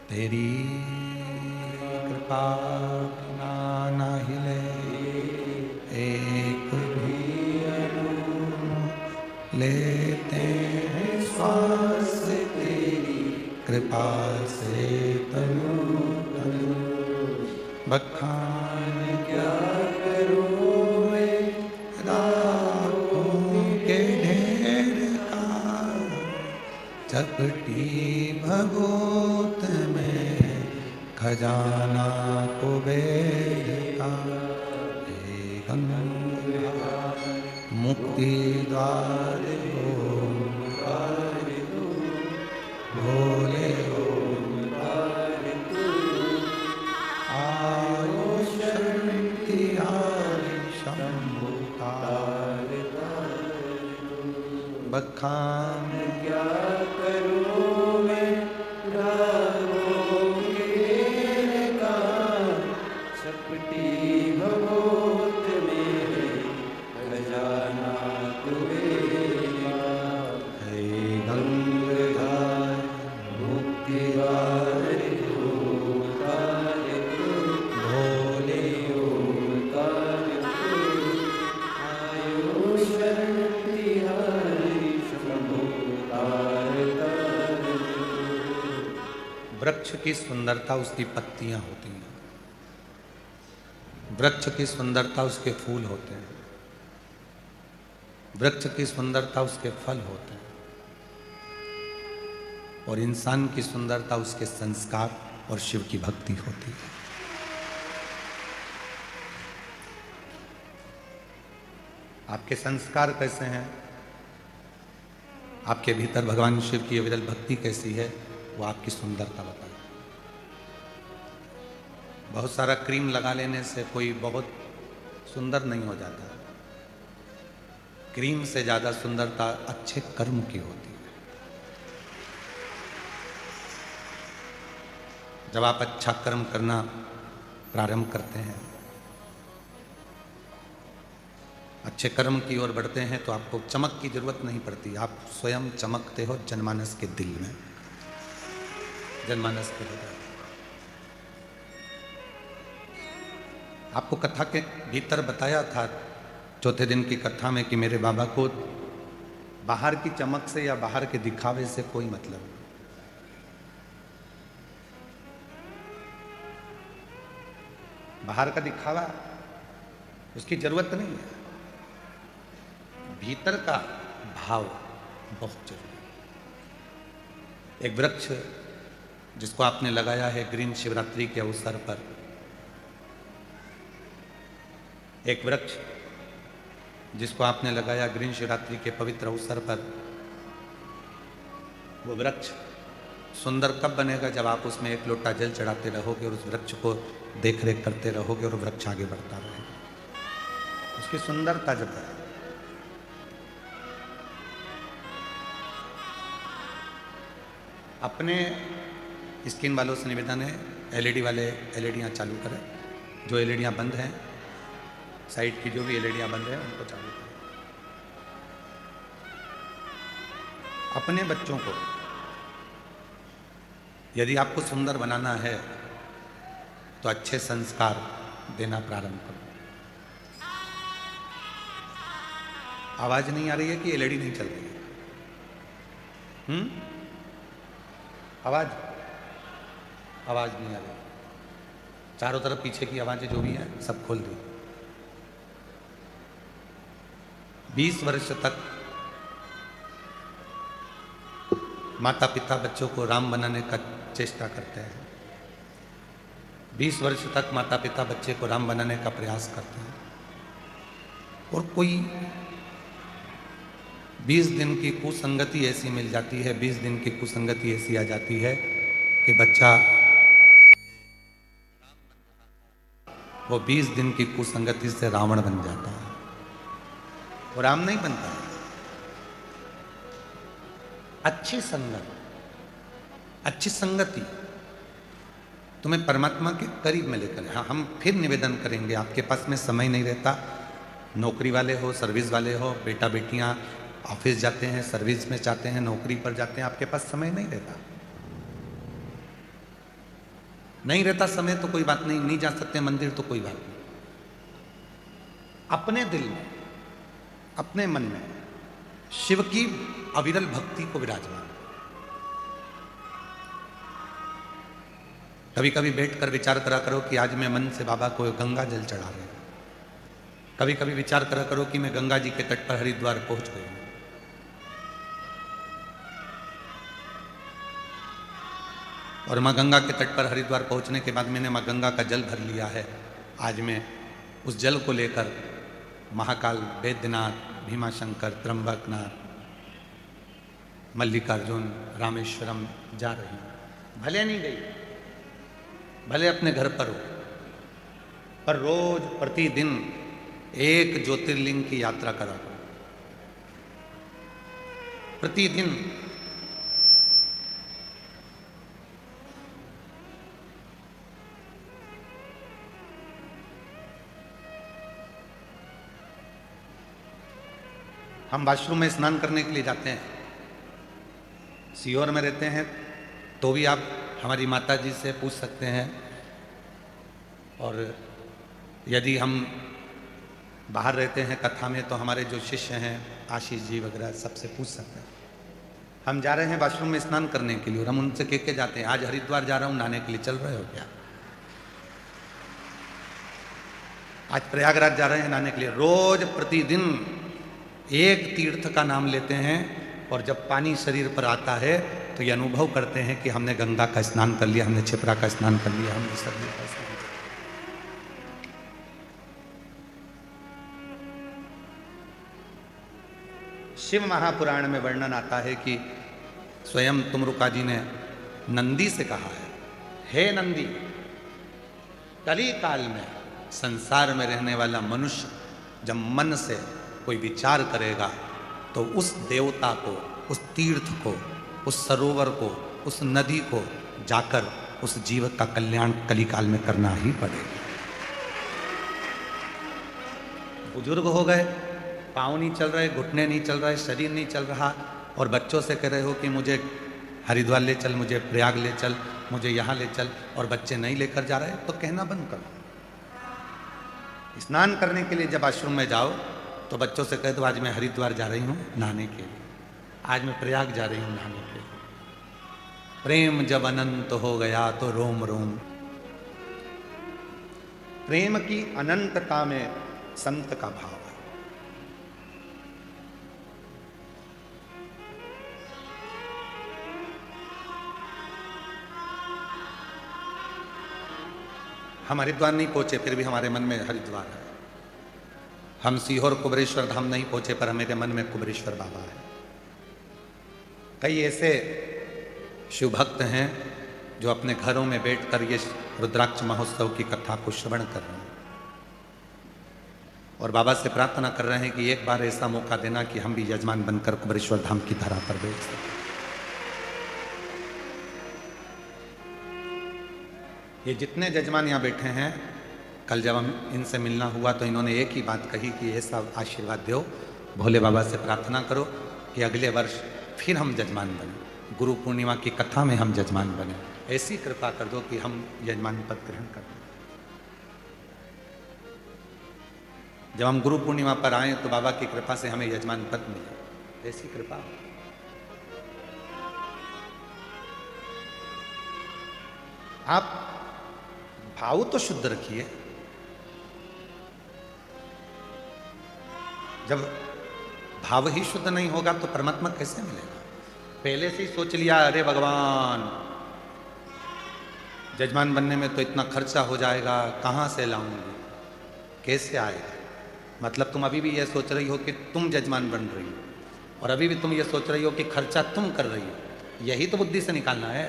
तेरी कृपा बिना ना हिले एक भी अणु, लेते हैं श्वास तेरी कृपा से तनु तनु। बखान क्या करूं मैं राहों के ढेर का, चपटी भगोत में खजाना कुबेर का। हे गंगा मुक्ति द्वार ओंकार तू, भोले ओंकार तू। आयो शरण तिहारी शंभु तार बखान क्या करूं मैं राहों के का, चपटी भगोत में खजाना कुबेरा। हे गंगाधर मुक्ति द्वार ओंकार तू, भोले ओंकार तू। आयो शरण तिहारी शंभु तार तार। वृक्ष की सुंदरता उसकी पत्तियां होती हैं, वृक्ष की सुंदरता उसके फूल होते हैं, वृक्ष की सुंदरता उसके फल होते हैं, और इंसान की सुंदरता उसके संस्कार और शिव की भक्ति होती है। आपके संस्कार कैसे हैं, आपके भीतर भगवान शिव की अविरल भक्ति कैसी है, वो आपकी सुंदरता बताए। बहुत सारा क्रीम लगा लेने से कोई बहुत सुंदर नहीं हो जाता। क्रीम से ज्यादा सुंदरता अच्छे कर्म की होती है। जब आप अच्छा कर्म करना प्रारंभ करते हैं, अच्छे कर्म की ओर बढ़ते हैं, तो आपको चमक की जरूरत नहीं पड़ती, आप स्वयं चमकते हो जनमानस के दिल में, जनमानस के हृदय। आपको कथा के भीतर बताया था चौथे दिन की कथा में कि मेरे बाबा को बाहर की चमक से या बाहर के दिखावे से कोई मतलब नहीं। बाहर का दिखावा उसकी जरूरत नहीं है, भीतर का भाव बहुत जरूरी है। एक वृक्ष जिसको आपने लगाया है ग्रीन शिवरात्रि के अवसर पर, एक वृक्ष जिसको आपने लगाया ग्रीन शिवरात्रि के पवित्र अवसर पर, वो वृक्ष सुंदर कब बनेगा, जब आप उसमें एक लोटा जल चढ़ाते रहोगे और उस वृक्ष को देख रेख करते रहोगे और वृक्ष आगे बढ़ता रहेगा। उसकी सुंदरता जब है। अपने स्किन वालों से निवेदन है, एलईडी वाले एलईडियाँ चालू करें, जो एलईडियाँ बंद हैं साइड की जो भी एलईडियाँ बंद हैं उनको चालू करें। अपने बच्चों को यदि आपको सुंदर बनाना है तो अच्छे संस्कार देना प्रारंभ करो। आवाज नहीं आ रही है कि एलईडी नहीं चल रही है? आवाज नहीं आ रही। चारों तरफ पीछे की आवाजें जो भी हैं सब खोल दी। 20 वर्ष तक माता पिता बच्चों को राम बनाने का चेष्टा करते हैं। 20 वर्ष तक माता पिता बच्चे को राम बनाने का प्रयास करते हैं, और कोई 20 दिन की कुसंगति ऐसी मिल जाती है, 20 दिन की कुसंगति ऐसी आ जाती है कि बच्चा वो 20 दिन की कुसंगति से रावण बन जाता है, वो राम नहीं बनता है। अच्छी संगत, अच्छी संगति तुम्हें परमात्मा के करीब में लेकर। हाँ, हम फिर निवेदन करेंगे, आपके पास में समय नहीं रहता, नौकरी वाले हो, सर्विस वाले हो, बेटा बेटियां ऑफिस जाते हैं, सर्विस में जाते हैं, नौकरी पर जाते हैं, आपके पास समय नहीं रहता। नहीं रहता समय तो कोई बात नहीं, नहीं जा सकते मंदिर तो कोई बात नहीं। अपने दिल में, अपने मन में शिव की अविरल भक्ति को विराजमान। कभी कभी बैठकर विचार करा करो कि आज मैं मन से बाबा को गंगा जल चढ़ा रहा हूं। कभी कभी विचार करा करो कि मैं गंगा जी के तट पर हरिद्वार पहुंच गई हूं। और मां गंगा के तट पर हरिद्वार पहुंचने के बाद मैंने मां गंगा का जल भर लिया है। आज मैं उस जल को लेकर महाकाल, बैद्यनाथ, भीमाशंकर, त्र्यंबकनाथ, मल्लिकार्जुन, रामेश्वरम जा रही हूं। भले नहीं गई, भले अपने घर पर हो, पर रोज प्रतिदिन एक ज्योतिर्लिंग की यात्रा करा करो। प्रतिदिन हम वॉशरूम में स्नान करने के लिए जाते हैं, सीहोर में रहते हैं तो भी आप हमारी माता जी से पूछ सकते हैं, और यदि हम बाहर रहते हैं कथा में तो हमारे जो शिष्य हैं आशीष जी वगैरह सबसे पूछ सकते हैं। हम जा रहे हैं वॉशरूम में स्नान करने के लिए और हम उनसे कह के जाते हैं आज हरिद्वार जा रहा हूं नहाने के लिए, चल रहे हो क्या? आज प्रयागराज जा रहे हैं नहाने के लिए। रोज प्रतिदिन एक तीर्थ का नाम लेते हैं और जब पानी शरीर पर आता है तो ये अनुभव करते हैं कि हमने गंगा का स्नान कर लिया, हमने क्षिप्रा का स्नान कर लिया, हमने सरयू का स्नान कर लिया। शिव महापुराण में वर्णन आता है कि स्वयं तुमरुका जी ने नंदी से कहा है, हे नंदी, कली काल में संसार में रहने वाला मनुष्य जब मन से कोई विचार करेगा तो उस देवता को, उस तीर्थ को, उस सरोवर को, उस नदी को जाकर उस जीव का कल्याण कलिकाल में करना ही पड़ेगा। बुजुर्ग हो गए, पाँव नहीं चल रहे, घुटने नहीं चल रहे, शरीर नहीं चल रहा, और बच्चों से कह रहे हो कि मुझे हरिद्वार ले चल, मुझे प्रयाग ले चल, मुझे यहाँ ले चल, और बच्चे नहीं लेकर जा रहे तो कहना बंद करो। स्नान करने के लिए जब आश्रम में जाओ तो बच्चों से कह दो आज मैं हरिद्वार जा रही हूँ नहाने के लिए, आज मैं प्रयाग जा रही हूँ नहाने के लिए। प्रेम जब अनंत हो गया तो रोम रोम। प्रेम की अनंतता में संत का भाव है। हम हरिद्वार नहीं पहुंचे फिर भी हमारे मन में हरिद्वार है। हम सीहोर कुबेरेश्वर धाम नहीं पहुंचे पर मेरे मन में कुबेरेश्वर बाबा है। कई ऐसे शिव भक्त हैं जो अपने घरों में बैठकर ये रुद्राक्ष महोत्सव की कथा को श्रवण कर रहे हैं और बाबा से प्रार्थना कर रहे हैं कि एक बार ऐसा मौका देना कि हम भी यजमान बनकर कुबेरेश्वर धाम की धरा पर बैठ सकें। ये जितने जजमान यहाँ बैठे हैं, कल जब हम इनसे मिलना हुआ तो इन्होंने एक ही बात कही कि ऐसा आशीर्वाद दो, भोले बाबा से प्रार्थना करो कि अगले वर्ष फिर हम जजमान बने, गुरु पूर्णिमा की कथा में हम जजमान बने। ऐसी कृपा कर दो कि हम यजमान पद ग्रहण कर दें। जब हम गुरु पूर्णिमा पर आए तो बाबा की कृपा से हमें यजमान पद मिले, ऐसी कृपा। आप भाव तो शुद्ध रखिए। जब भाव ही शुद्ध नहीं होगा तो परमात्मा कैसे मिलेगा? पहले से ही सोच लिया अरे भगवान जजमान बनने में तो इतना खर्चा हो जाएगा, कहाँ से लाऊंगी, कैसे आएगा? मतलब तुम अभी भी ये सोच रही हो कि तुम जजमान बन रही हो और अभी भी तुम ये सोच रही हो कि खर्चा तुम कर रही हो। यही तो बुद्धि से निकालना है।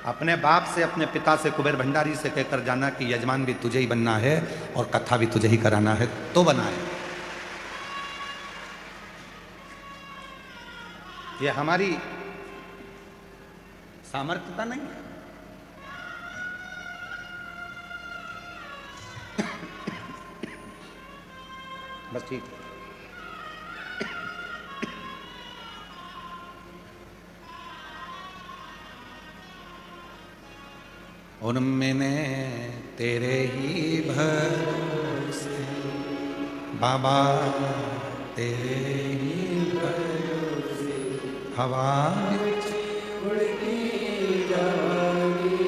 अपने बाप से, अपने पिता से, कुबेर भंडारी से कहकर जाना कि यजमान भी तुझे ही बनना है और कथा भी तुझे ही कराना है तो बनाए। ये हमारी सामर्थ्यता नहीं है। बस ठीक है। और मैंने तेरे ही भरोसे बाबा, तेरे ही भरोसे हवा उड़ के जागी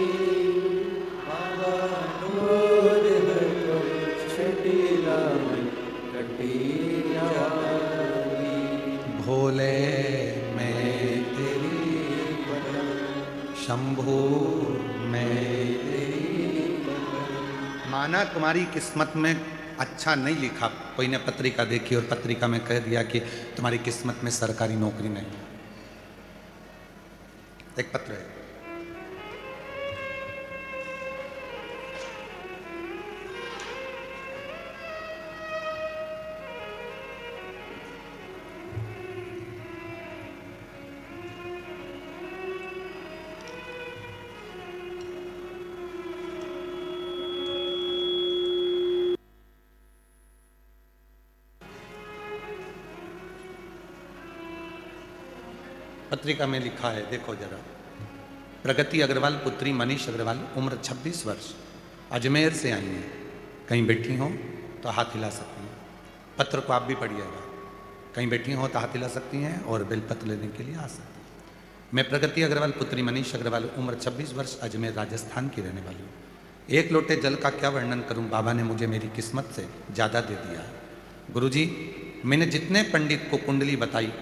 बाबा, डोर हटो छटीला कटी जागी भोले मैं तेरी शंभू मैं तेरी। माना तुम्हारी किस्मत में अच्छा नहीं लिखा, कोई ने पत्रिका देखी और पत्रिका में कह दिया कि तुम्हारी किस्मत में सरकारी नौकरी नहीं। एक पत्र है, पत्रिका में लिखा है, देखो जरा। प्रगति अग्रवाल पुत्री मनीष अग्रवाल, उम्र 26 वर्ष, अजमेर से आई हैं। कहीं बैठी हो तो हाथ हिला सकती हैं। पत्र को आप भी पढ़िएगा। कहीं बैठी हो तो हाथ हिला सकती हैं और बेलपत्र लेने के लिए आ सकती हैं। मैं प्रगति अग्रवाल पुत्री मनीष अग्रवाल, उम्र 26 वर्ष, अजमेर राजस्थान की रहने वाली हूँ। एक लोटे जल का क्या वर्णन करूँ, बाबा ने मुझे मेरी किस्मत से ज़्यादा दे दिया है। गुरुजी, मैंने जितने पंडित को कुंडली बताई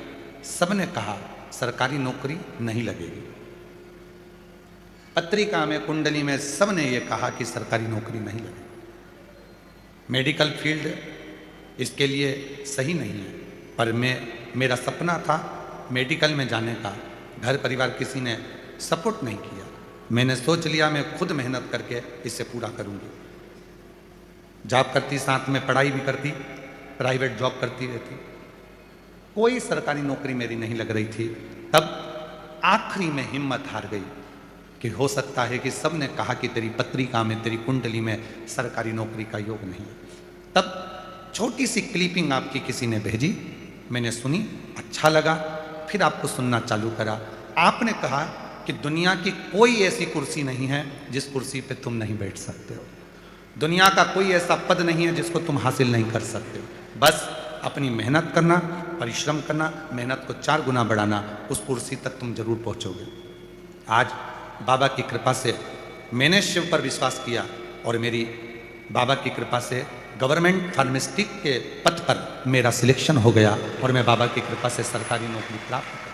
सब ने कहा सरकारी नौकरी नहीं लगेगी। पत्रिका में, कुंडली में सब ने यह कहा कि सरकारी नौकरी नहीं लगेगी। मेडिकल फील्ड इसके लिए सही नहीं है, पर मेरा सपना था मेडिकल में जाने का। घर परिवार किसी ने सपोर्ट नहीं किया। मैंने सोच लिया मैं खुद मेहनत करके इसे पूरा करूंगी। जॉब करती, साथ में पढ़ाई भी करती, प्राइवेट जॉब करती रहती, कोई सरकारी नौकरी मेरी नहीं लग रही थी। तब आखिरी में हिम्मत हार गई कि हो सकता है कि सब ने कहा कि तेरी पत्रिका में, तेरी कुंडली में सरकारी नौकरी का योग नहीं है। तब छोटी सी क्लिपिंग आपकी किसी ने भेजी, मैंने सुनी, अच्छा लगा, फिर आपको सुनना चालू करा। आपने कहा कि दुनिया की कोई ऐसी कुर्सी नहीं है जिस कुर्सी पे तुम नहीं बैठ सकते हो। दुनिया का कोई ऐसा पद नहीं है जिसको तुम हासिल नहीं कर सकते हो। बस अपनी मेहनत करना, परिश्रम करना, मेहनत को 4 गुना बढ़ाना, उस कुर्सी तक तुम जरूर पहुंचोगे। आज बाबा की कृपा से मैंने शिव पर विश्वास किया और मेरी बाबा की कृपा से गवर्नमेंट फार्मास्टिक के पद पर मेरा सिलेक्शन हो गया और मैं बाबा की कृपा से सरकारी नौकरी प्राप्त कर।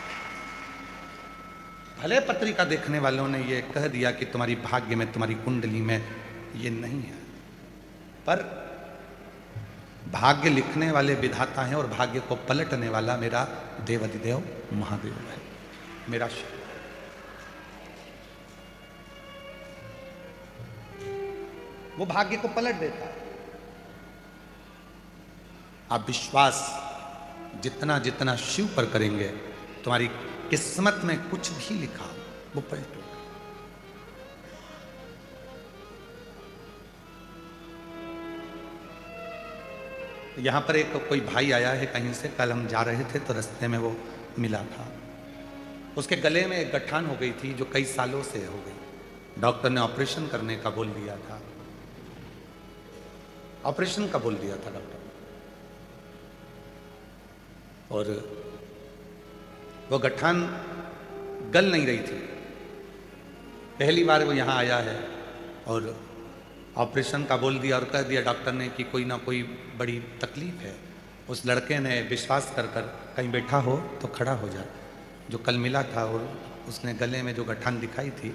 भले पत्रिका देखने वालों ने ये कह दिया कि तुम्हारी भाग्य में, तुम्हारी कुंडली में ये नहीं है, पर भाग्य लिखने वाले विधाता हैं और भाग्य को पलटने वाला मेरा देवाधिदेव महादेव है, मेरा शिव। वो भाग्य को पलट देता है। आप विश्वास जितना जितना शिव पर करेंगे, तुम्हारी किस्मत में कुछ भी लिखा वो पलटो। यहां पर एक कोई भाई आया है कहीं से, कल हम जा रहे थे तो रास्ते में वो मिला था। उसके गले में एक गठान हो गई थी जो कई सालों से हो गई। डॉक्टर ने ऑपरेशन करने का बोल दिया था, ऑपरेशन का बोल दिया था डॉक्टर, और वो गठान गल नहीं रही थी। पहली बार वो यहाँ आया है और ऑपरेशन का बोल दिया और कह दिया डॉक्टर ने कि कोई ना कोई बड़ी तकलीफ है। उस लड़के ने विश्वास कर कर, कहीं बैठा हो तो खड़ा हो जाए, जो कल मिला था और उसने गले में जो गठान दिखाई थी,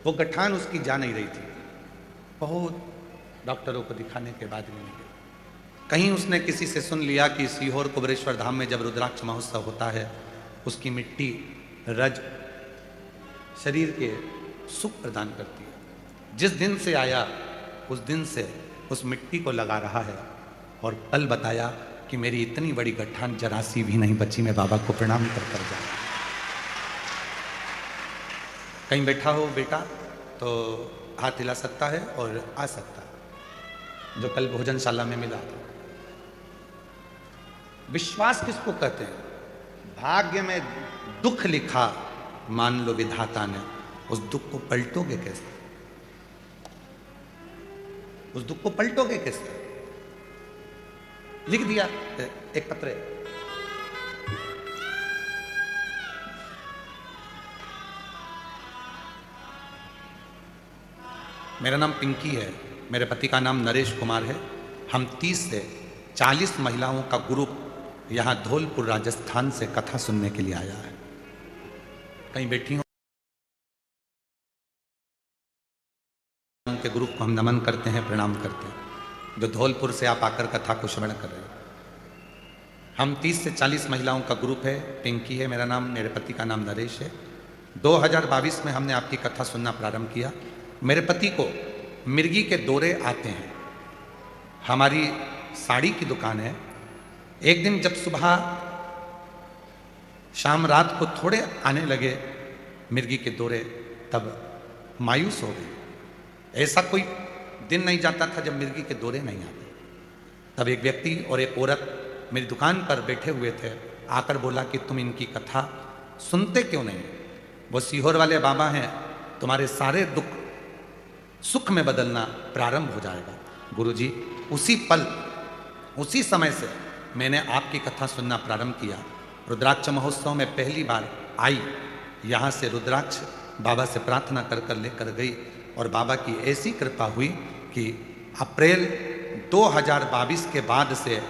वो गठान उसकी जा नहीं रही थी। बहुत डॉक्टरों को दिखाने के बाद भी नहीं। कहीं उसने किसी से सुन लिया कि सीहोर कुबरेश्वर धाम में जब रुद्राक्ष महोत्सव होता है, उसकी मिट्टी रज शरीर के सुख प्रदान करती है। जिस दिन से आया उस दिन से उस मिट्टी को लगा रहा है और कल बताया कि मेरी इतनी बड़ी गठान जरा सी भी नहीं बची, मैं बाबा को प्रणाम कर कर जा। कहीं बैठा हो बेटा तो हाथ हिला सकता है और आ सकता है, जो कल भोजनशाला में मिला था। विश्वास किसको कहते हैं? भाग्य में दुख लिखा, मान लो विधाता ने, उस दुख को पलटोगे कैसे? उस दुख को पलटोगे कैसे? लिख दिया एक पत्र। मेरा नाम पिंकी है, मेरे पति का नाम नरेश कुमार है। हम 30 से 40 महिलाओं का ग्रुप यहाँ धौलपुर राजस्थान से कथा सुनने के लिए आया है। कहीं बैठी हो के ग्रुप को हम नमन करते हैं, प्रणाम करते हैं, जो धौलपुर से आप आकर कथा को श्रवण कर रहे हैं। हम 30 से 40 महिलाओं का ग्रुप है। पिंकी है मेरा नाम, मेरे पति का नाम नरेश है। 2022 में हमने आपकी कथा सुनना प्रारंभ किया। मेरे पति को मिर्गी के दौरे आते हैं। हमारी साड़ी की दुकान है। एक दिन जब सुबह शाम रात को थोड़े आने लगे मिर्गी के दौरे, तब मायूस हो गए। ऐसा कोई दिन नहीं जाता था जब मिर्गी के दौरे नहीं आते। तब एक व्यक्ति और एक औरत मेरी दुकान पर बैठे हुए थे, आकर बोला कि तुम इनकी कथा सुनते क्यों नहीं? वो सीहोर वाले बाबा हैं, तुम्हारे सारे दुख सुख में बदलना प्रारंभ हो जाएगा। गुरुजी, उसी पल उसी समय से मैंने आपकी कथा सुनना प्रारंभ किया। रुद्राक्ष महोत्सव में पहली बार आई, यहाँ से रुद्राक्ष बाबा से प्रार्थना कर कर लेकर गई और बाबा की ऐसी कृपा हुई कि अप्रैल 2022 के बाद से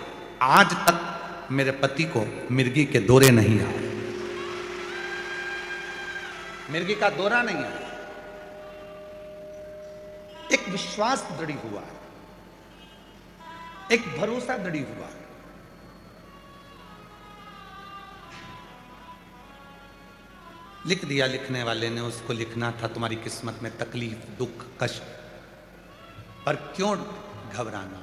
आज तक मेरे पति को मिर्गी के दौरे नहीं आए। मिर्गी का दौरा नहीं आया। एक विश्वास दृढ़ हुआ है, एक भरोसा दृढ़ हुआ है। लिख दिया लिखने वाले ने, उसको लिखना था तुम्हारी किस्मत में तकलीफ, दुख, कष्ट, पर क्यों घबराना?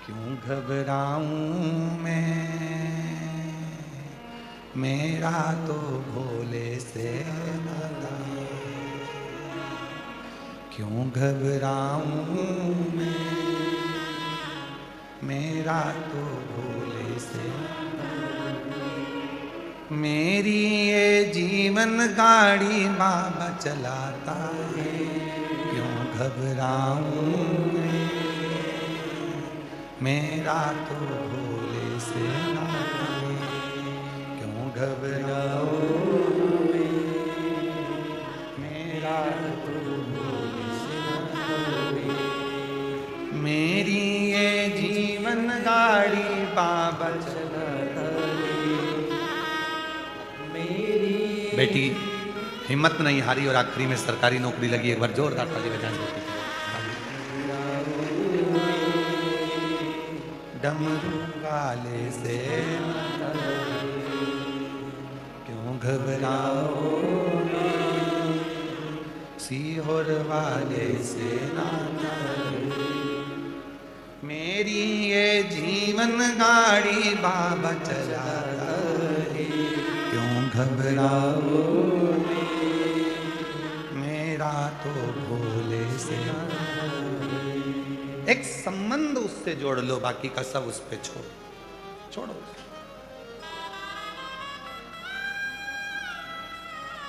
क्यों घबराऊं मैं, मेरा तो भोले से नाता। क्यों घबराऊं मैं, मेरा तो भोले से। मेरी ये जीवन गाड़ी बाबा चलाता है। क्यों घबराऊं मैं, मेरा तो भोले से नाता है। क्यों घबराऊं मैं, मेरा तो भोले से नाता है। मेरी ये जीवन गाड़ी बाबा चलाता है। बेटी हिम्मत नहीं हारी और आखिरी में सरकारी नौकरी लगी। एक बार जोरदार ताली बजाएं बेटी। डमरू वाले से क्यों घबराओ, सीहोर वाले से नाता। मेरी ये जीवन गाड़ी बाबा चलाता है। क्यों घबराओ, मेरा तो भोले से। एक संबंध उससे जोड़ लो, बाकी का सब उस पे छोड़ो।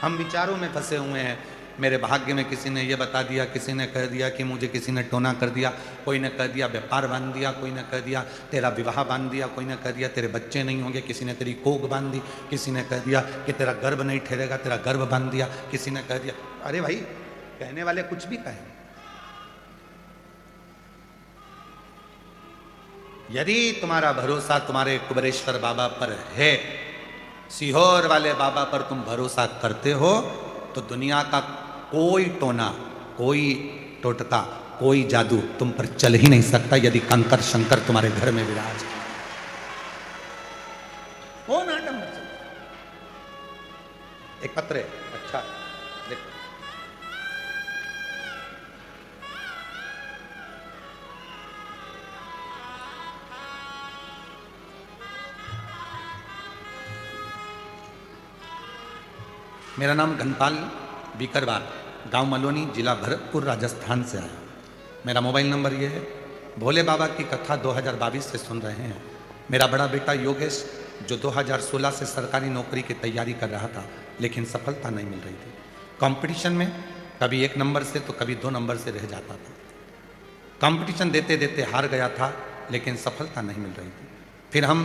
हम विचारों में फंसे हुए हैं। मेरे भाग्य में किसी ने ये बता दिया, किसी ने कह दिया कि मुझे किसी ने टोना कर दिया, कोई ने कह दिया व्यापार बांध दिया, कोई ने कह दिया तेरा विवाह बांध दिया, कोई ने कह दिया तेरे बच्चे नहीं होंगे, किसी ने तेरी कोख बांध दी, किसी ने कह दिया कि तेरा गर्भ नहीं ठहरेगा, तेरा गर्भ बांध दिया, किसी ने कह दिया। अरे भाई, कहने वाले कुछ भी कहें। यदि तुम्हारा भरोसा तुम्हारे कुबेरेश्वर बाबा पर है, सीहोर वाले बाबा पर तुम भरोसा करते हो, तो दुनिया का कोई टोना, कोई टोटका, कोई जादू तुम पर चल ही नहीं सकता। यदि कंकर शंकर तुम्हारे घर में विराज हो ना। एक पत्र है, अच्छा देखो। मेरा नाम घनपाल बीकरवार, गांव मलोनी, जिला भरतपुर, राजस्थान से आया। मेरा मोबाइल नंबर ये है। भोले बाबा की कथा 2022 से सुन रहे हैं। मेरा बड़ा बेटा योगेश, जो 2016 से सरकारी नौकरी की तैयारी कर रहा था, लेकिन सफलता नहीं मिल रही थी। कंपटीशन में कभी 1 नंबर से तो कभी 2 नंबर से रह जाता था। कंपटीशन देते देते हार गया था, लेकिन सफलता नहीं मिल रही थी। फिर हम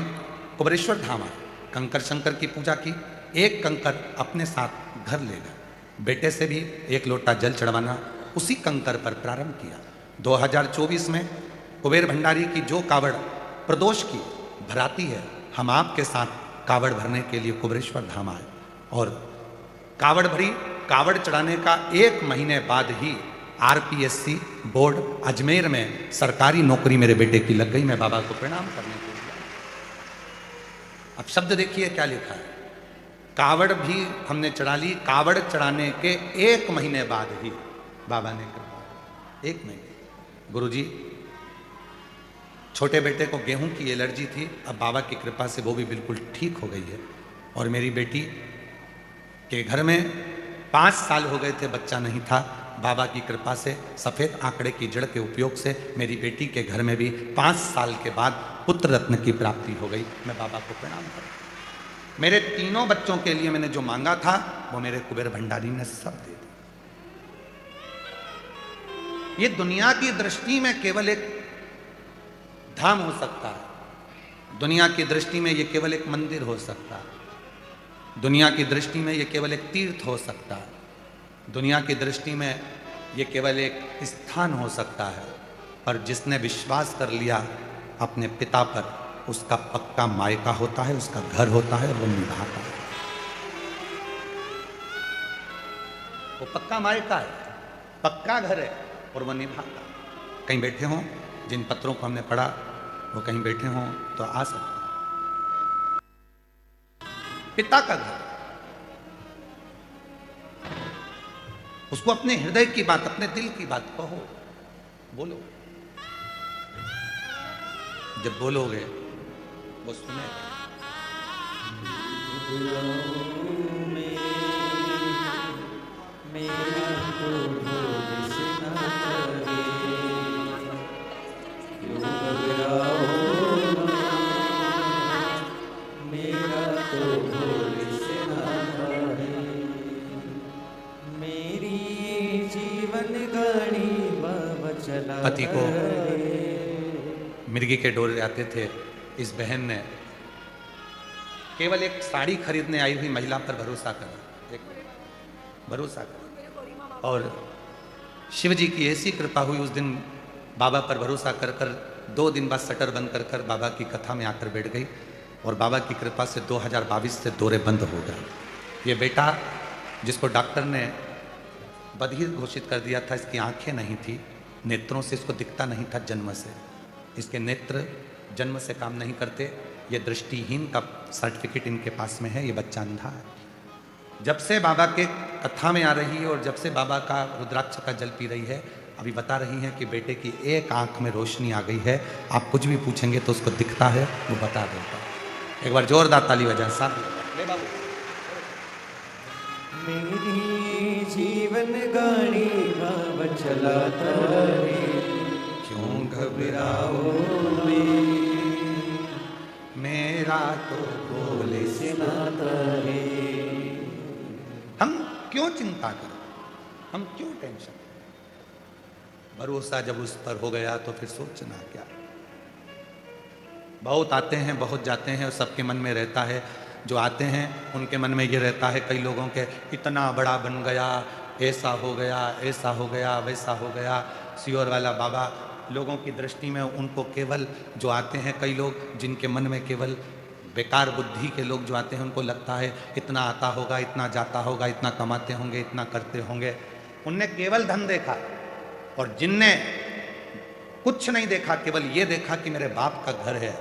कुबेरेश्वर धाम आए, कंकर शंकर की पूजा की, एक कंकर अपने साथ घर ले गए। बेटे से भी 1 लोटा जल चढ़वाना उसी कंकर पर प्रारंभ किया। 2024 में कुबेर भंडारी की जो कावड़ प्रदोष की भराती है, हम आपके साथ कावड़ भरने के लिए कुबेरेश्वर धाम आए। और कावड़ भरी, कावड़ चढ़ाने का 1 महीने बाद ही आरपीएससी बोर्ड अजमेर में सरकारी नौकरी मेरे बेटे की लग गई। मैं बाबा को प्रणाम करने के लिए। अब शब्द देखिए क्या लिखा है, कावड़ भी हमने चढ़ा ली। कावड़ चढ़ाने के 1 महीने बाद ही बाबा ने कृपा। 1 महीने। गुरुजी, छोटे बेटे को गेहूं की एलर्जी थी, अब बाबा की कृपा से वो भी बिल्कुल ठीक हो गई है। और मेरी बेटी के घर में 5 साल हो गए थे, बच्चा नहीं था। बाबा की कृपा से सफ़ेद आंकड़े की जड़ के उपयोग से मेरी बेटी के घर में भी 5 साल के बाद पुत्र रत्न की प्राप्ति हो गई। मैं बाबा को प्रणाम करता। मेरे तीनों बच्चों के लिए मैंने जो मांगा था वो मेरे कुबेर भंडारी ने सब दे दिया। ये दुनिया की दृष्टि में केवल एक धाम हो सकता है, दुनिया की दृष्टि में ये केवल एक मंदिर हो सकता है, दुनिया की दृष्टि में ये केवल एक तीर्थ हो सकता है, दुनिया की दृष्टि में ये केवल एक स्थान हो सकता है। पर जिसने विश्वास कर लिया अपने पिता पर, उसका पक्का मायका होता है, उसका घर होता है और वो निभाता है। वो पक्का मायका है, पक्का घर है और वो निभाता है। कहीं बैठे हों, जिन पत्रों को हमने पढ़ा वो कहीं बैठे हों तो आ सकते हैं। पिता का घर, उसको अपने हृदय की बात, अपने दिल की बात कहो, बोलो। जब बोलोगे वो सुनेगा। पति को मिर्गी के डोरे आते थे। इस बहन ने केवल एक साड़ी खरीदने आई हुई महिला पर भरोसा करा, एक भरोसा करा, और शिव जी की ऐसी कृपा हुई उस दिन बाबा पर भरोसा कर कर 2 दिन बाद शटर बंद कर कर बाबा की कथा में आकर बैठ गई। और बाबा की कृपा से 2022 से दौरे बंद हो गए। ये बेटा जिसको डॉक्टर ने बधिर घोषित कर दिया था, इसकी आंखें नहीं थी, नेत्रों से इसको दिखता नहीं था जन्म से, इसके नेत्र जन्म से काम नहीं करते, ये दृष्टिहीन का सर्टिफिकेट इनके पास में है, ये बच्चा अंधा है। जब से बाबा के कथा में आ रही है और जब से बाबा का रुद्राक्ष का जल पी रही है, अभी बता रही हैं कि बेटे की एक आंख में रोशनी आ गई है। आप कुछ भी पूछेंगे तो उसको दिखता है, वो बता देता है। एक बार जोरदार ताली बजा साथ। मेरी जीवन गाड़ी बाबा चलाता है, क्यों घबराओ मेरा तो बोले से नाता है। हम क्यों चिंता करें, हम क्यों टेंशन? भरोसा जब उस पर हो गया तो फिर सोचना क्या। बहुत आते हैं, बहुत जाते हैं और सबके मन में रहता है, जो आते हैं उनके मन में ये रहता है, कई लोगों के इतना बड़ा बन गया, ऐसा हो गया, ऐसा हो गया, वैसा हो गया। सियोर वाला बाबा लोगों की दृष्टि में उनको केवल जो आते हैं, कई लोग जिनके मन में केवल बेकार बुद्धि के लोग जो आते हैं, उनको लगता है इतना आता होगा, इतना जाता होगा, इतना कमाते होंगे, इतना करते होंगे। उनने केवल धन देखा, और जिनने कुछ नहीं देखा, केवल ये देखा कि मेरे बाप का घर है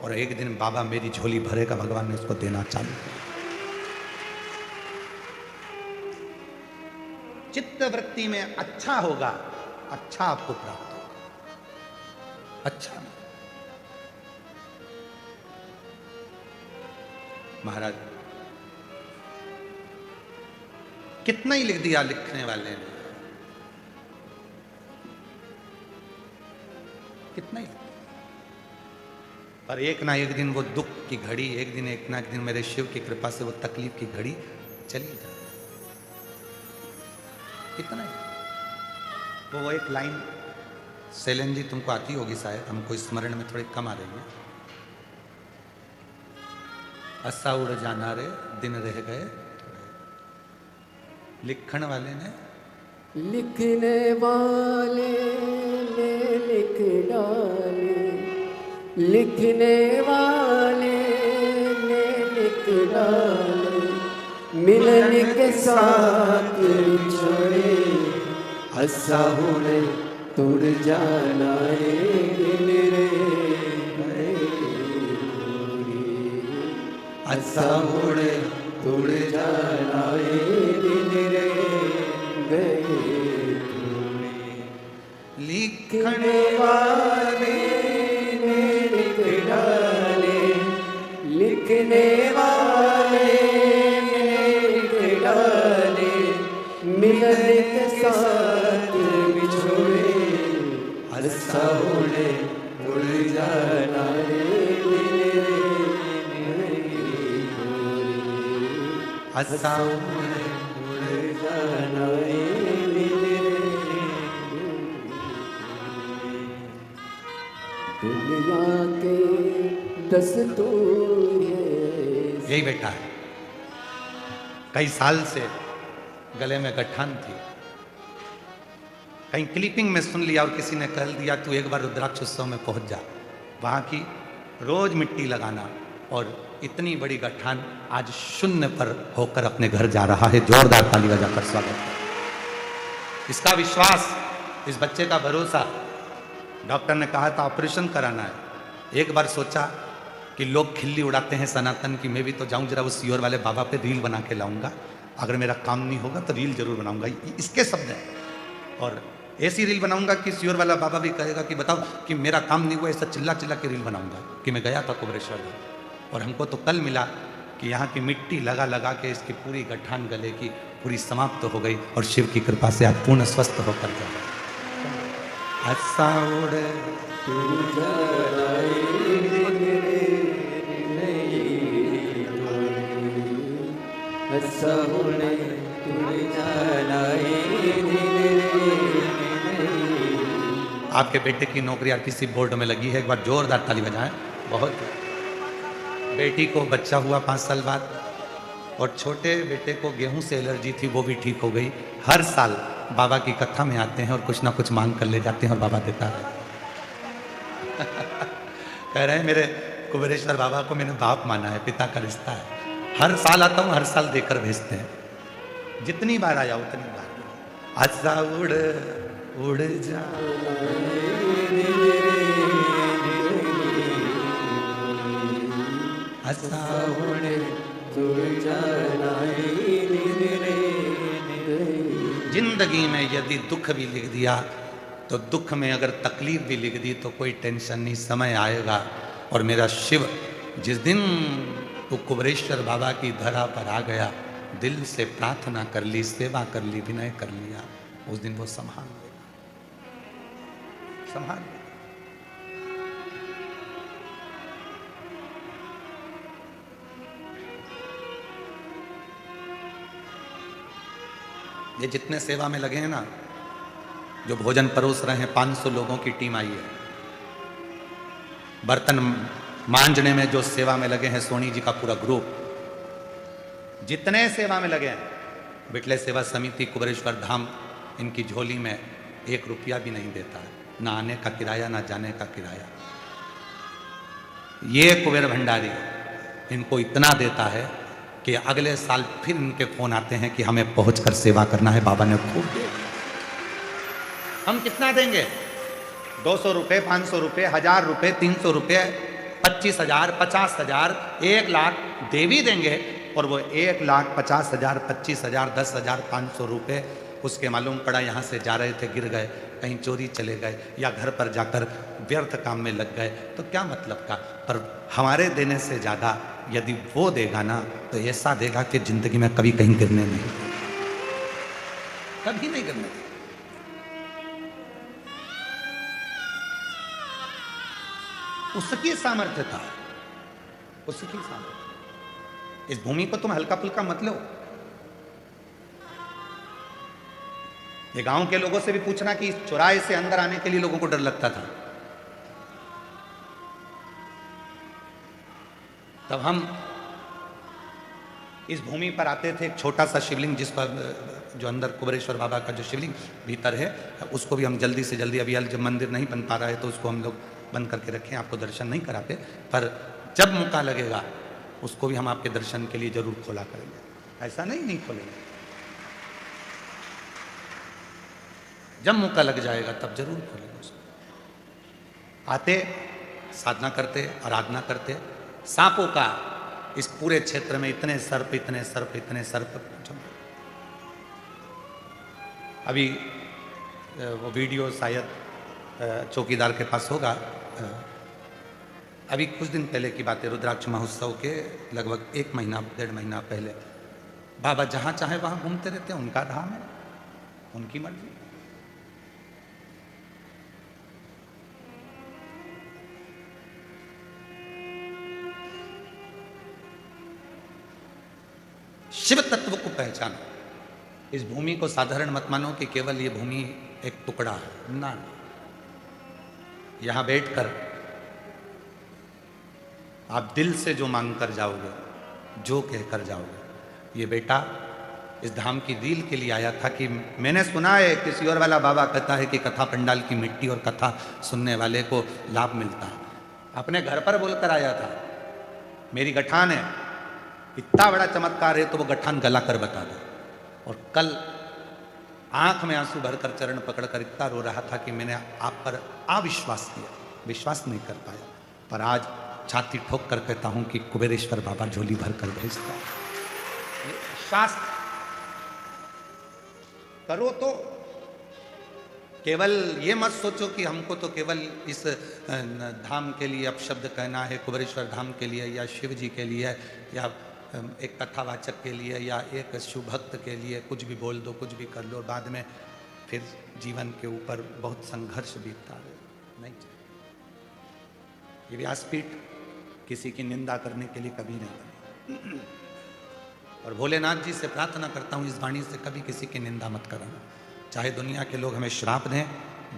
और एक दिन बाबा मेरी झोली भरेगा, भगवान ने उसको देना चालू किया। चित्त वृत्ति में अच्छा होगा, अच्छा आपको प्राप्त होगा। अच्छा महाराज कितना ही लिख दिया लिखने वाले ने, कितना ही, पर एक ना एक दिन वो दुख की घड़ी, एक ना एक दिन मेरे शिव की कृपा से वो तकलीफ की घड़ी चली जाए। इतना ही। वो एक लाइन शैलेन जी तुमको आती होगी शायद, हमको स्मरण में थोड़ी कम आ रही है। असा उड़ जाना रे दिन रह गए, लिखण वाले ने लिखने वाले ने लिख डाले, लिखने वाले ने लिख डाले, मिलन के साथ छोड़े हंसा हुए तुड़ जाना रे दिन रे गए, हंसा हुए तुड़ जाना रे दिन रे गए। लिखने वाले ने लिख डाले, लिखने वाले ने लिख डाले, मिलन के साथ बिछोड़े हंसा हुए उड़ जाना रे हंसा उड़ जाना रे। दुनिया के दस्तूर है, यही बैठा है। कई साल से गले में गठान थी, कहीं क्लिपिंग में सुन लिया और किसी ने कह दिया तू एक बार रुद्राक्ष उत्सव में पहुंच जा, वहां की रोज मिट्टी लगाना, और इतनी बड़ी गठान आज शून्य पर होकर अपने घर जा रहा है। जोरदार ताली बजाकर स्वागत है। इसका विश्वास, इस बच्चे का भरोसा। डॉक्टर ने कहा था ऑपरेशन कराना है। एक बार सोचा कि लोग खिल्ली उड़ाते हैं सनातन की, मैं भी तो जाऊं जरा उस सियोर वाले बाबा पे रील बना के लाऊंगा, अगर मेरा काम नहीं होगा तो रील जरूर बनाऊंगा। इसके शब्द हैं, और ऐसी रील बनाऊंगा कि सियोर वाला बाबा भी कहेगा कि बताओ कि मेरा काम नहीं हुआ, ऐसा चिल्ला चिल्ला के रील बनाऊंगा कि मैं गया था कुबरेश्वर में। और हमको तो कल मिला कि यहाँ की मिट्टी लगा लगा के इसकी पूरी गठान गले की पूरी समाप्त हो गई, और शिव की कृपा से आज पूर्ण स्वस्थ होकर जा रहा है। हंसा उड़े आपके बेटे की नौकरी आरटीसी बोर्ड में लगी है, एक बार जोरदार ताली बजाएं। बहुत। बेटी को बच्चा हुआ 5 साल बाद, और छोटे बेटे को गेहूं से एलर्जी थी, वो भी ठीक हो गई। हर साल बाबा की कथा में आते हैं और कुछ ना कुछ मांग कर ले जाते हैं और बाबा देता है। कह रहे हैं मेरे कुबेरेश्वर बाबा को मैंने बाप माना है, पिता का रिश्ता है। हर साल आता हूँ, हर साल देकर भेजते हैं। जितनी बार आया उतनी बार। आजा उड़ उड़ जा आजा उड़ जिंदगी में यदि दुख भी लिख दिया तो दुख में अगर तकलीफ भी लिख दी तो कोई टेंशन नहीं, समय आएगा। और मेरा शिव जिस दिन वो कुबरेश्वर बाबा की धरा पर आ गया, दिल से प्रार्थना कर ली, सेवा कर ली, विनय कर लिया, उस दिन वो संभाल लेगा, संभाल लेगा। ये जितने सेवा में लगे हैं ना, जो भोजन परोस रहे हैं, 500 लोगों की टीम आई है। बर्तन मांजने में जो सेवा में लगे हैं, सोनी जी का पूरा ग्रुप, जितने सेवा में लगे हैं, बिटले सेवा समिति, कुबरेश्वर धाम, इनकी झोली में 1 रुपया भी नहीं देता है, ना आने का किराया ना जाने का किराया। ये कुबेर भंडारी इनको इतना देता है कि अगले साल फिर इनके फोन आते हैं कि हमें पहुंचकर सेवा करना है, बाबा ने खूब दिया। हम कितना देंगे? 200 रुपये, 500 रुपये, 1000 रुपये, 300 रुपये, 25,000, 50,000, 1 लाख देवी देंगे। और वो 1,50,000, 25,000, 10,000, 500 रुपये उसके मालूम पड़ा यहाँ से जा रहे थे, गिर गए, कहीं चोरी चले गए, या घर पर जाकर व्यर्थ काम में लग गए, तो क्या मतलब का। पर हमारे देने से ज़्यादा यदि वो देगा ना, तो ऐसा देगा कि जिंदगी में कभी कहीं गिरने नहीं, कभी नहीं गिरने। उसकी सामर्थ्य था, उसकी सामर्थ्य। इस भूमि को तुम हल्का फुल्का मत लो। ये गांव के लोगों से भी पूछना कि इस चौराहे से अंदर आने के लिए लोगों को डर लगता था। तब हम इस भूमि पर आते थे, एक छोटा सा शिवलिंग जिस पर जो अंदर कुबेरेश्वर बाबा का जो शिवलिंग भीतर है, उसको भी हम जल्दी से जल्दी, अभी जब मंदिर नहीं बन पा रहा है तो उसको हम लोग बंद करके रखें, आपको दर्शन नहीं कराते, पर जब मौका लगेगा उसको भी हम आपके दर्शन के लिए जरूर खोला करेंगे। ऐसा नहीं खोलेंगे, जब मौका लग जाएगा तब जरूर खोलेंगे उसको। आते, साधना करते, आराधना करते। सांपों का इस पूरे क्षेत्र में इतने सर्प, इतने सर्प, इतने सर्प। अभी वो वीडियो शायद चौकीदार के पास होगा। अभी कुछ दिन पहले की बात है, रुद्राक्ष महोत्सव के लगभग 1 महीना 1.5 महीना पहले, बाबा जहां चाहे वहां घूमते रहते हैं, उनका धाम है, उनकी मर्जी। शिव तत्व को पहचानो। इस भूमि को साधारण मत मानो कि केवल ये भूमि एक टुकड़ा है, ना। यहां बैठकर आप दिल से जो मांग कर जाओगे, जो कहकर जाओगे। ये बेटा इस धाम की रील के लिए आया था कि मैंने सुना है, किसी और वाला बाबा कहता है कि कथा पंडाल की मिट्टी और कथा सुनने वाले को लाभ मिलता है। अपने घर पर बोलकर आया था, मेरी गठान है, इतना बड़ा चमत्कार है तो वो गठान गला कर बता दो। और कल आंख में आंसू भरकर चरण पकड़कर इतना रो रहा था कि मैंने आप पर अविश्वास किया, विश्वास नहीं कर पाया, पर आज छाती ठोक कर कहता हूं कि कुबेरेश्वर बाबा झोली भर कर भेजता है। शास्त्र करो तो केवल ये मत सोचो कि हमको तो केवल इस धाम के लिए अपशब्द कहना है, कुबेरेश्वर धाम के लिए या शिव जी के लिए या एक कथावाचक के लिए या एक शिव भक्त के लिए कुछ भी बोल दो, कुछ भी कर लो, बाद में फिर जीवन के ऊपर बहुत संघर्ष बीतता है। नहीं चाहिए। ये व्यासपीठ किसी की निंदा करने के लिए कभी नहीं बनी। और भोलेनाथ जी से प्रार्थना करता हूँ, इस वाणी से कभी किसी की निंदा मत करना। चाहे दुनिया के लोग हमें श्राप दें,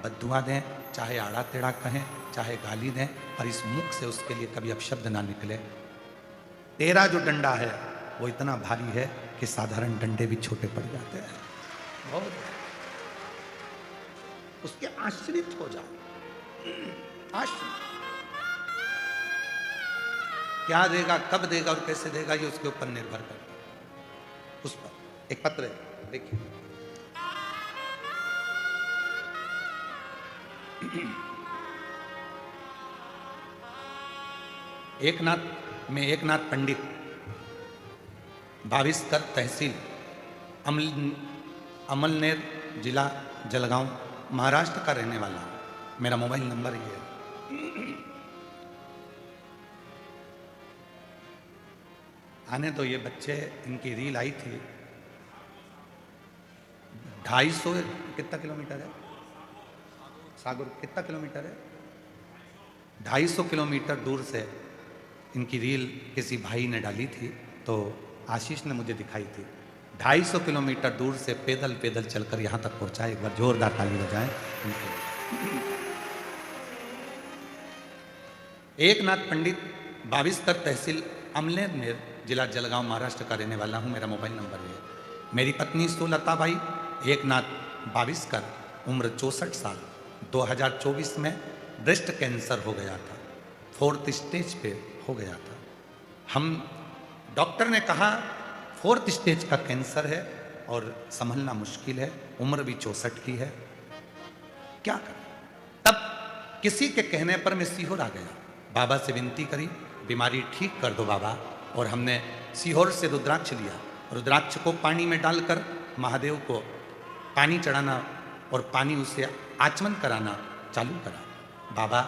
बद्दुआ दें, चाहे आड़ा टेढ़ा कहें, चाहे गाली दें, पर इस मुख से उसके लिए कभी अपशब्द ना निकले। तेरा जो डंडा है वो इतना भारी है कि साधारण डंडे भी छोटे पड़ जाते हैं। बहुत उसके आश्रित हो जाओ। आश्रित क्या देगा, कब देगा और कैसे देगा, ये उसके ऊपर निर्भर करता है। उस पर एक पत्र है, देखिए। एकनाथ पंडित, भाविस्कर तहसील, अमलनेर जिला जलगांव, महाराष्ट्र का रहने वाला हूं। मेरा मोबाइल नंबर ये है। आने तो ये बच्चे, इनकी रील आई थी। 250 कितना किलोमीटर है सागर, कितना किलोमीटर है, 250 किलोमीटर दूर से इनकी रील किसी भाई ने डाली थी, तो आशीष ने मुझे दिखाई थी। 250 किलोमीटर दूर से पैदल पैदल चलकर यहाँ तक पहुँचा। एक बार जोरदार ताली बजाएं उनके। एकनाथ पंडित, भाविस्कर तहसील, अमलेनेर जिला जलगांव, महाराष्ट्र का रहने वाला हूँ। मेरा मोबाइल नंबर है। मेरी पत्नी सुलता भाई, एकनाथ भाविस्कर, उम्र 64 साल, 2024 में ब्रेस्ट कैंसर हो गया था, 4th स्टेज पे हो गया था। हम डॉक्टर ने कहा 4th स्टेज का कैंसर है और संभलना मुश्किल है, उम्र भी 64 की है, क्या करें। तब किसी के कहने पर मैं सीहोर आ गया, बाबा से विनती करी, बीमारी ठीक कर दो बाबा। और हमने सीहोर से रुद्राक्ष लिया, रुद्राक्ष को पानी में डालकर महादेव को पानी चढ़ाना और पानी उसे आचमन कराना चालू करा। बाबा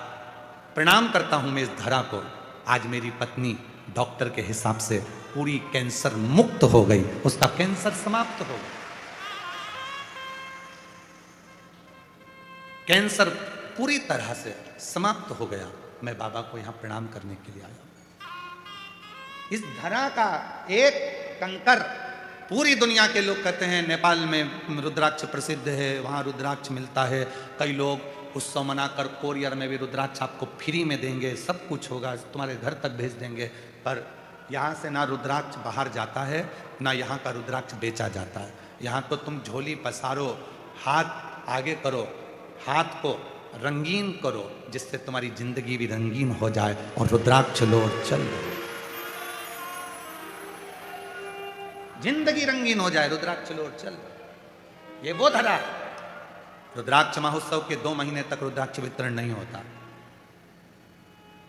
प्रणाम करता हूं मैं इस धरा को, आज मेरी पत्नी डॉक्टर के हिसाब से पूरी कैंसर मुक्त हो गई, उसका कैंसर समाप्त हो गया। कैंसर पूरी तरह से समाप्त हो गया। मैं बाबा को यहां प्रणाम करने के लिए आया। इस धरा का एक कंकर पूरी दुनिया के लोग कहते हैं नेपाल में रुद्राक्ष प्रसिद्ध है, वहाँ रुद्राक्ष मिलता है। कई लोग उत्सव मनाकर कोरियर में भी रुद्राक्ष आपको फ्री में देंगे, सब कुछ होगा, तुम्हारे घर तक भेज देंगे। पर यहाँ से ना रुद्राक्ष बाहर जाता है, ना यहाँ का रुद्राक्ष बेचा जाता है। यहाँ तो तुम झोली पसारो, हाथ आगे करो, हाथ को रंगीन करो, जिससे तुम्हारी जिंदगी भी रंगीन हो जाए, और रुद्राक्ष लो और चल लो, जिंदगी रंगीन हो जाए, रुद्राक्ष लो और चल लो। ये वो धरा है। रुद्राक्ष महोत्सव के 2 महीने तक रुद्राक्ष वितरण नहीं होता।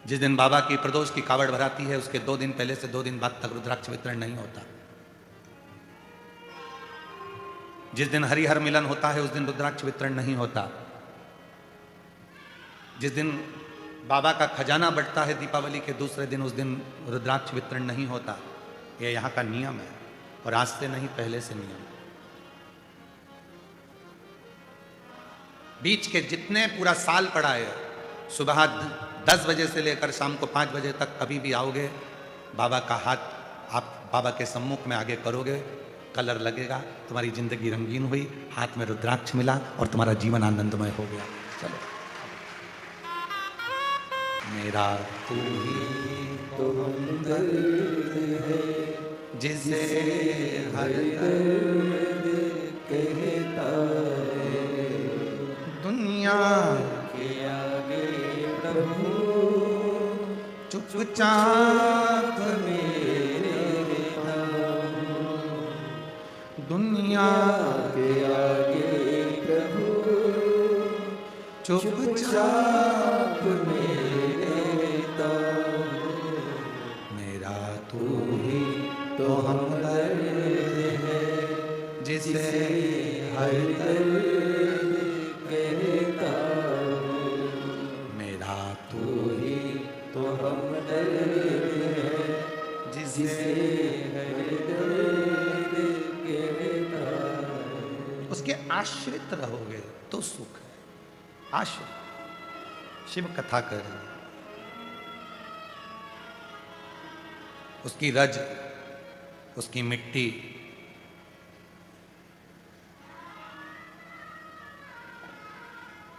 जिस दिन बाबा की प्रदोष की कावड़ भराती है, उसके 2 दिन पहले से 2 दिन बाद तक रुद्राक्ष वितरण नहीं होता। जिस दिन हरिहर मिलन होता है, उस दिन रुद्राक्ष वितरण नहीं होता। जिस दिन बाबा का खजाना बढ़ता है दीपावली के दूसरे दिन, उस दिन रुद्राक्ष वितरण नहीं होता। यह यहाँ का नियम है, और आज से नहीं, पहले से नियम। बीच के जितने पूरा साल पड़ा है, सुबह 10 बजे से लेकर शाम को 5 बजे तक कभी भी आओगे, बाबा का हाथ आप बाबा के सम्मुख में आगे करोगे, कलर लगेगा, तुम्हारी जिंदगी रंगीन हुई, हाथ में रुद्राक्ष मिला और तुम्हारा जीवन आनंदमय हो गया। चलो, मेरा तू ही तो हमदर्द है, जिसे हर दर्द कहता है, दुनिया के आगे प्रभु चुपचाप मेरे दुनिया के आगे प्रभु चुपचाप मेरे मेरा तू ही तो हमदर्द है, जिसे हर दर्द कहता मेरा तू ही तो हमदर्द है, जिसे हर दर्द कहता। उसके आश्रित रहोगे तो सुख है। आश्रित शिव कथा कर, उसकी रज, उसकी मिट्टी,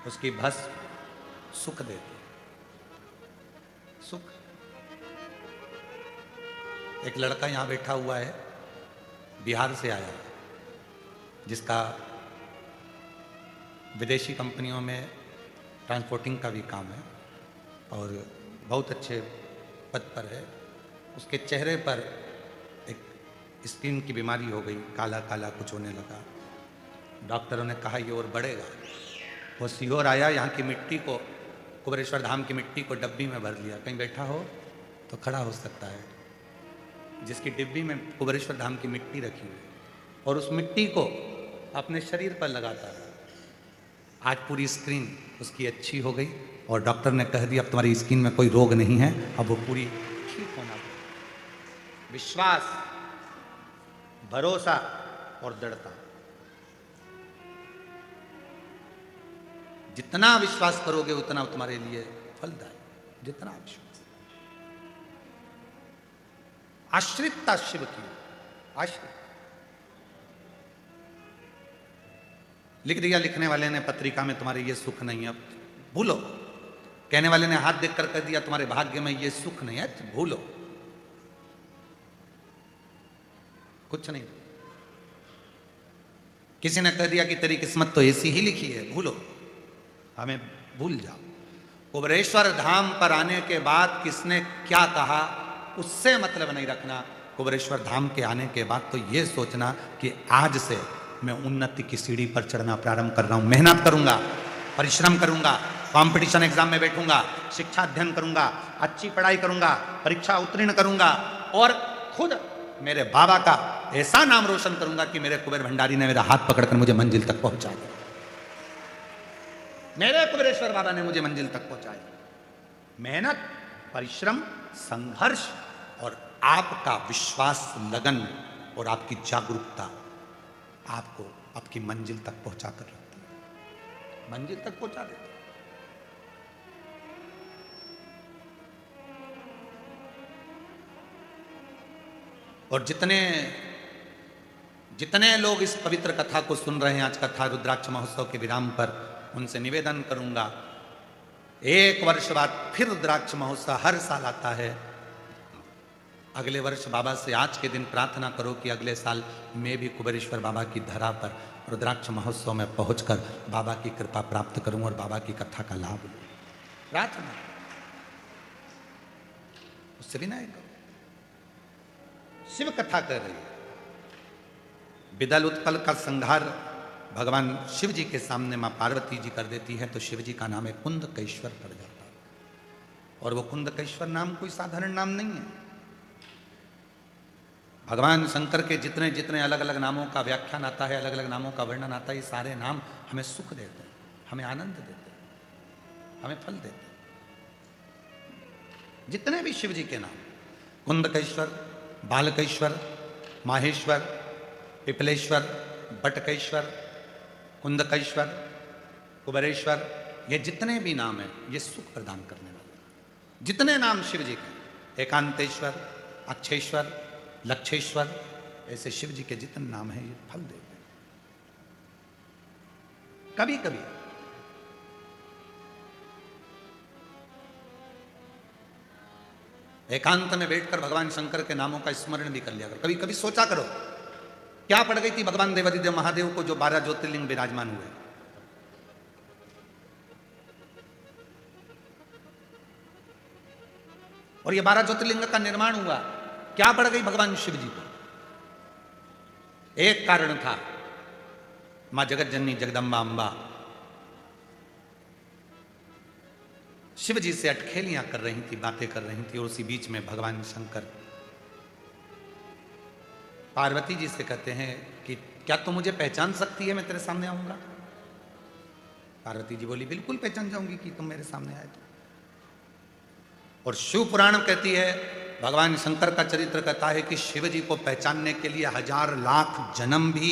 उसकी भस्म सुख देती, सुख। एक लड़का यहां बैठा हुआ है, बिहार से आया है, जिसका विदेशी कंपनियों में ट्रांसपोर्टिंग का भी काम है और बहुत अच्छे पद पर है। उसके चेहरे पर एक स्किन की बीमारी हो गई, काला काला कुछ होने लगा। डॉक्टरों ने कहा ये और बढ़ेगा। वो सीहोर आया, यहाँ की मिट्टी को, कुबेरेश्वर धाम की मिट्टी को डब्बी में भर लिया। कहीं बैठा हो तो खड़ा हो सकता है, जिसकी डिब्बी में कुबेरेश्वर धाम की मिट्टी रखी हुई, और उस मिट्टी को अपने शरीर पर लगाता है। आज पूरी स्किन उसकी अच्छी हो गई और डॉक्टर ने कह दिया अब तुम्हारी स्किन में कोई रोग नहीं है, अब वो पूरी ठीक होना चाहिए। विश्वास, भरोसा और दृढ़ता, जितना विश्वास करोगे उतना तुम्हारे लिए फलदायी। जितना विश्वास, आश्रितता शिव की, आश्रित। लिख दिया लिखने वाले ने पत्रिका में तुम्हारे ये सुख नहीं है, अब भूलो। कहने वाले ने हाथ देखकर कह दिया तुम्हारे भाग्य में ये सुख नहीं है, तो भूलो, कुछ नहीं। किसी ने कह दिया कि तेरी किस्मत तो ऐसी ही लिखी है, भूलो, हमें भूल जाओ। कुबेरेश्वर धाम पर आने के बाद किसने क्या कहा उससे मतलब नहीं रखना। कुबेरेश्वर धाम के आने के बाद तो ये सोचना कि आज से मैं उन्नति की सीढ़ी पर चढ़ना प्रारंभ कर रहा हूं। मेहनत करूंगा, परिश्रम करूंगा, कंपटीशन एग्जाम में बैठूंगा, शिक्षा अध्ययन करूंगा, अच्छी पढ़ाई करूंगा, परीक्षा उत्तीर्ण करूंगा, और खुद मेरे बाबा का ऐसा नाम रोशन करूंगा कि मेरे कुबेर भंडारी ने मेरा हाथ पकड़कर मुझे मंजिल तक पहुंचा दिया। मेरे कुबेरेश्वर बाबा ने मुझे मंजिल तक पहुंचाया। मेहनत, परिश्रम, संघर्ष और आपका विश्वास, लगन और आपकी जागरूकता आपको आपकी मंजिल तक पहुंचा कर रखती है, मंजिल तक पहुंचा देती है। और जितने जितने लोग इस पवित्र कथा को सुन रहे हैं आज कथा रुद्राक्ष महोत्सव के विराम पर, उनसे निवेदन करूंगा, 1 वर्ष बाद फिर रुद्राक्ष महोत्सव हर साल आता है। अगले वर्ष बाबा से आज के दिन प्रार्थना करो कि अगले साल मैं भी कुबेरेश्वर बाबा की धरा पर रुद्राक्ष महोत्सव में पहुंचकर बाबा की कृपा प्राप्त करूं और बाबा की कथा का लाभ लूं। प्रार्थना उससे भी नहीं करो। शिव कथा कर रही है, विदल उत्पल का संहार भगवान शिव जी के सामने मां पार्वती जी कर देती है, तो शिव जी का नाम है कुंदकेश्वर पड़ जाता है। और वो कुंदकेश्वर नाम कोई साधारण नाम नहीं है। भगवान शंकर के जितने जितने अलग अलग नामों का व्याख्यान आता है, अलग अलग नामों का वर्णन आता है, ये सारे नाम हमें सुख देते हैं, हमें आनंद देते हैं, हमें फल देते हैं। जितने भी शिव जी के नाम, कुंदकेश्वर, बालकेश्वर, माहेश्वर, पिपलेश्वर, बटकेश्वर, कुंदकेश्वर, कुबेरेश्वर, ये जितने भी नाम हैं ये सुख प्रदान करने वाले हैं। जितने नाम शिव जी के, एकांतेश्वर, अक्षेश्वर, लक्षेश्वर, ऐसे शिव जी के जितने नाम हैं ये फल देते हैं। कभी कभी एकांत में बैठकर भगवान शंकर के नामों का स्मरण भी कर लिया करो। कभी कभी सोचा करो क्या पड़ गई थी भगवान देवादिदेव महादेव को जो 12 ज्योतिर्लिंग विराजमान हुए। और ये 12 ज्योतिर्लिंग का निर्माण हुआ, क्या पड़ गई भगवान शिव जी को? एक कारण था, मां जगत जननी जगदम्बा अंबा शिव जी से अटखेलियां कर रही थी, बातें कर रही थी। और उसी बीच में भगवान शंकर पार्वती जी से कहते हैं कि क्या तुम मुझे पहचान सकती है, मैं तेरे सामने आऊंगा? पार्वती जी बोली बिल्कुल पहचान जाऊंगी कि तुम मेरे सामने आए तो। और शिव पुराण कहती है, भगवान शंकर का चरित्र कहता है कि शिव जी को पहचानने के लिए 1000 लाख जन्म भी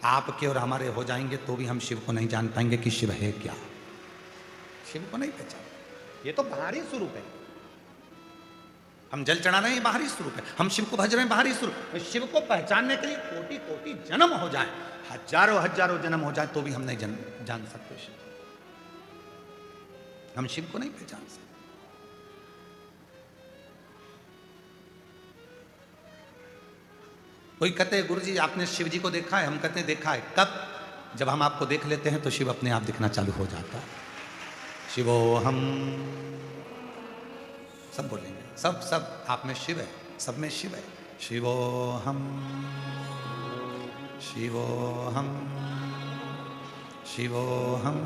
आपके और हमारे हो जाएंगे तो भी हम शिव को नहीं जान पाएंगे कि शिव है क्या। शिव को नहीं पहचान, ये तो बाहरी स्वरूप है। हम जल चढ़ा रहे हैं, बाहरी स्वरूप है। हम शिव को भज रहे हैं, बाहरी स्वरूप। शिव को पहचानने के लिए कोटि कोटि जन्म हो जाए, हजारों हजारों जन्म हो जाए तो भी हम नहीं जान सकते शिव। हम शिव को नहीं पहचान सकते। कोई कहते हैं गुरुजी आपने शिव जी को देखा है? हम कहते हैं देखा है। कब? जब हम आपको देख लेते हैं तो शिव अपने आप दिखना चालू हो जाता है। शिवो हम सब बोलेंगे, सब आप में शिव है, सब में शिव है। शिवो हम, शिवो हम, शिवो हम,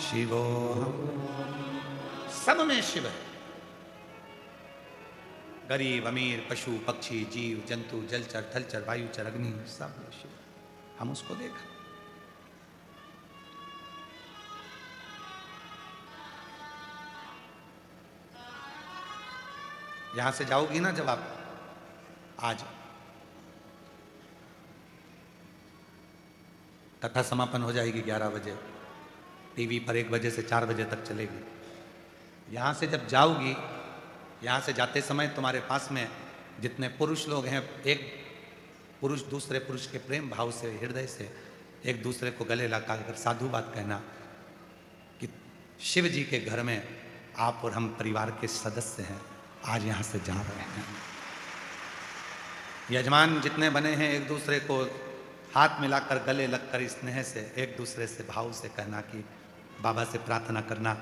शिवो हम, सब में शिव है। गरीब अमीर, पशु पक्षी, जीव जंतु, जलचर थलचर, वायुचर, अग्नि, सब में शिव। हम उसको देखें। यहां से जाओगी ना जब आप, आज कथा समापन हो जाएगी 11 बजे, टीवी पर 1 बजे से 4 बजे तक चलेगी। यहां से जब जाओगी, यहां से जाते समय तुम्हारे पास में जितने पुरुष लोग हैं, एक पुरुष दूसरे पुरुष के प्रेम भाव से, हृदय से एक दूसरे को गले लगाकर साधु बात कहना कि शिव जी के घर में आप और हम परिवार के सदस्य हैं, आज यहां से जा रहे हैं। यजमान जितने बने हैं एक दूसरे को हाथ मिलाकर गले लगकर स्नेह से एक दूसरे से भाव से कहना कि बाबा से प्रार्थना करना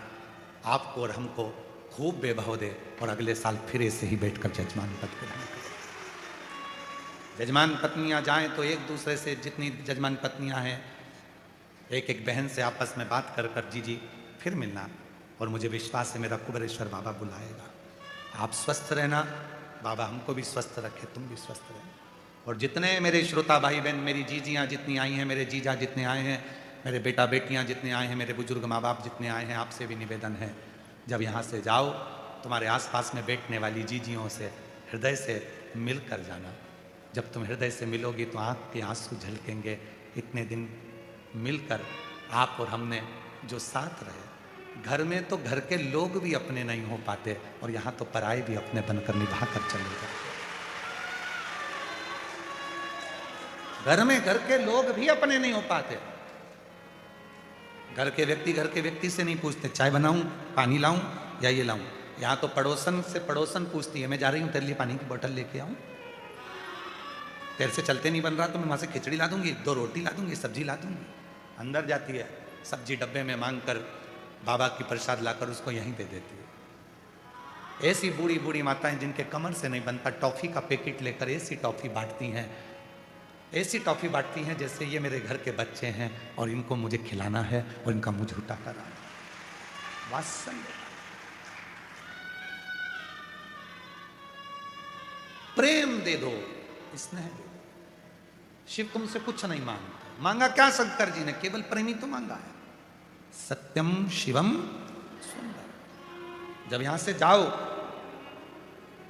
आपको और हमको खूब बेभाव दे और अगले साल फिर ऐसे ही बैठकर जजमान पद ग्रहण करें। जजमान पत्नियां जाएं तो एक दूसरे से, जितनी जजमान पत्नियां हैं, एक एक बहन से आपस में बात कर कर जी फिर मिलना। और मुझे विश्वास है मेरा कुबेरेश्वर बाबा बुलाएगा। आप स्वस्थ रहना, बाबा हमको भी स्वस्थ रखे, तुम भी स्वस्थ रहना। और जितने मेरे श्रोता भाई बहन, मेरी जीजियाँ जितनी आई हैं, मेरे जीजा जितने आए हैं, मेरे बेटा बेटियाँ जितने आए हैं, मेरे बुजुर्ग माँ बाप जितने आए हैं, आपसे भी निवेदन है जब यहाँ से जाओ तुम्हारे आसपास में बैठने वाली जीजियों से हृदय से मिल कर जाना। जब तुम हृदय से मिलोगी तो आँख के आंसू झलकेंगे। इतने दिन मिलकर आप और हमने जो साथ रहे, घर में तो घर के लोग भी अपने नहीं हो पाते और यहाँ तो पराये भी अपने बनकर निभा कर चले जाते। घर में घर के लोग भी अपने नहीं हो पाते। घर के व्यक्ति से नहीं पूछते चाय बनाऊं, पानी लाऊं या ये लाऊं। यहां तो पड़ोसन से पड़ोसन पूछती है, मैं जा रही हूं तेरे लिए पानी की बोतल लेके आऊं, तेरे से चलते नहीं बन रहा तो मैं वहां से खिचड़ी ला दूंगी, 2 रोटी ला दूंगी, सब्जी ला दूंगी। अंदर जाती है, सब्जी डब्बे में मांग कर बाबा की प्रसाद लाकर उसको यहीं दे देती है। ऐसी बूढ़ी बूढ़ी माताएं जिनके कमर से नहीं बनता, टॉफी का पैकेट लेकर ऐसी टॉफी बांटती हैं, ऐसी टॉफी बांटती हैं जैसे ये मेरे घर के बच्चे हैं और इनको मुझे खिलाना है और इनका मुंह झूठा कराना है। वात्सल्य, प्रेम दे दो, स्नेह दे दो। शिव तुमसे कुछ नहीं मांगता। मांगा क्या शंकर जी ने? केवल प्रेम ही तो मांगा है। सत्यम शिवम सुंदर। जब यहां से जाओ,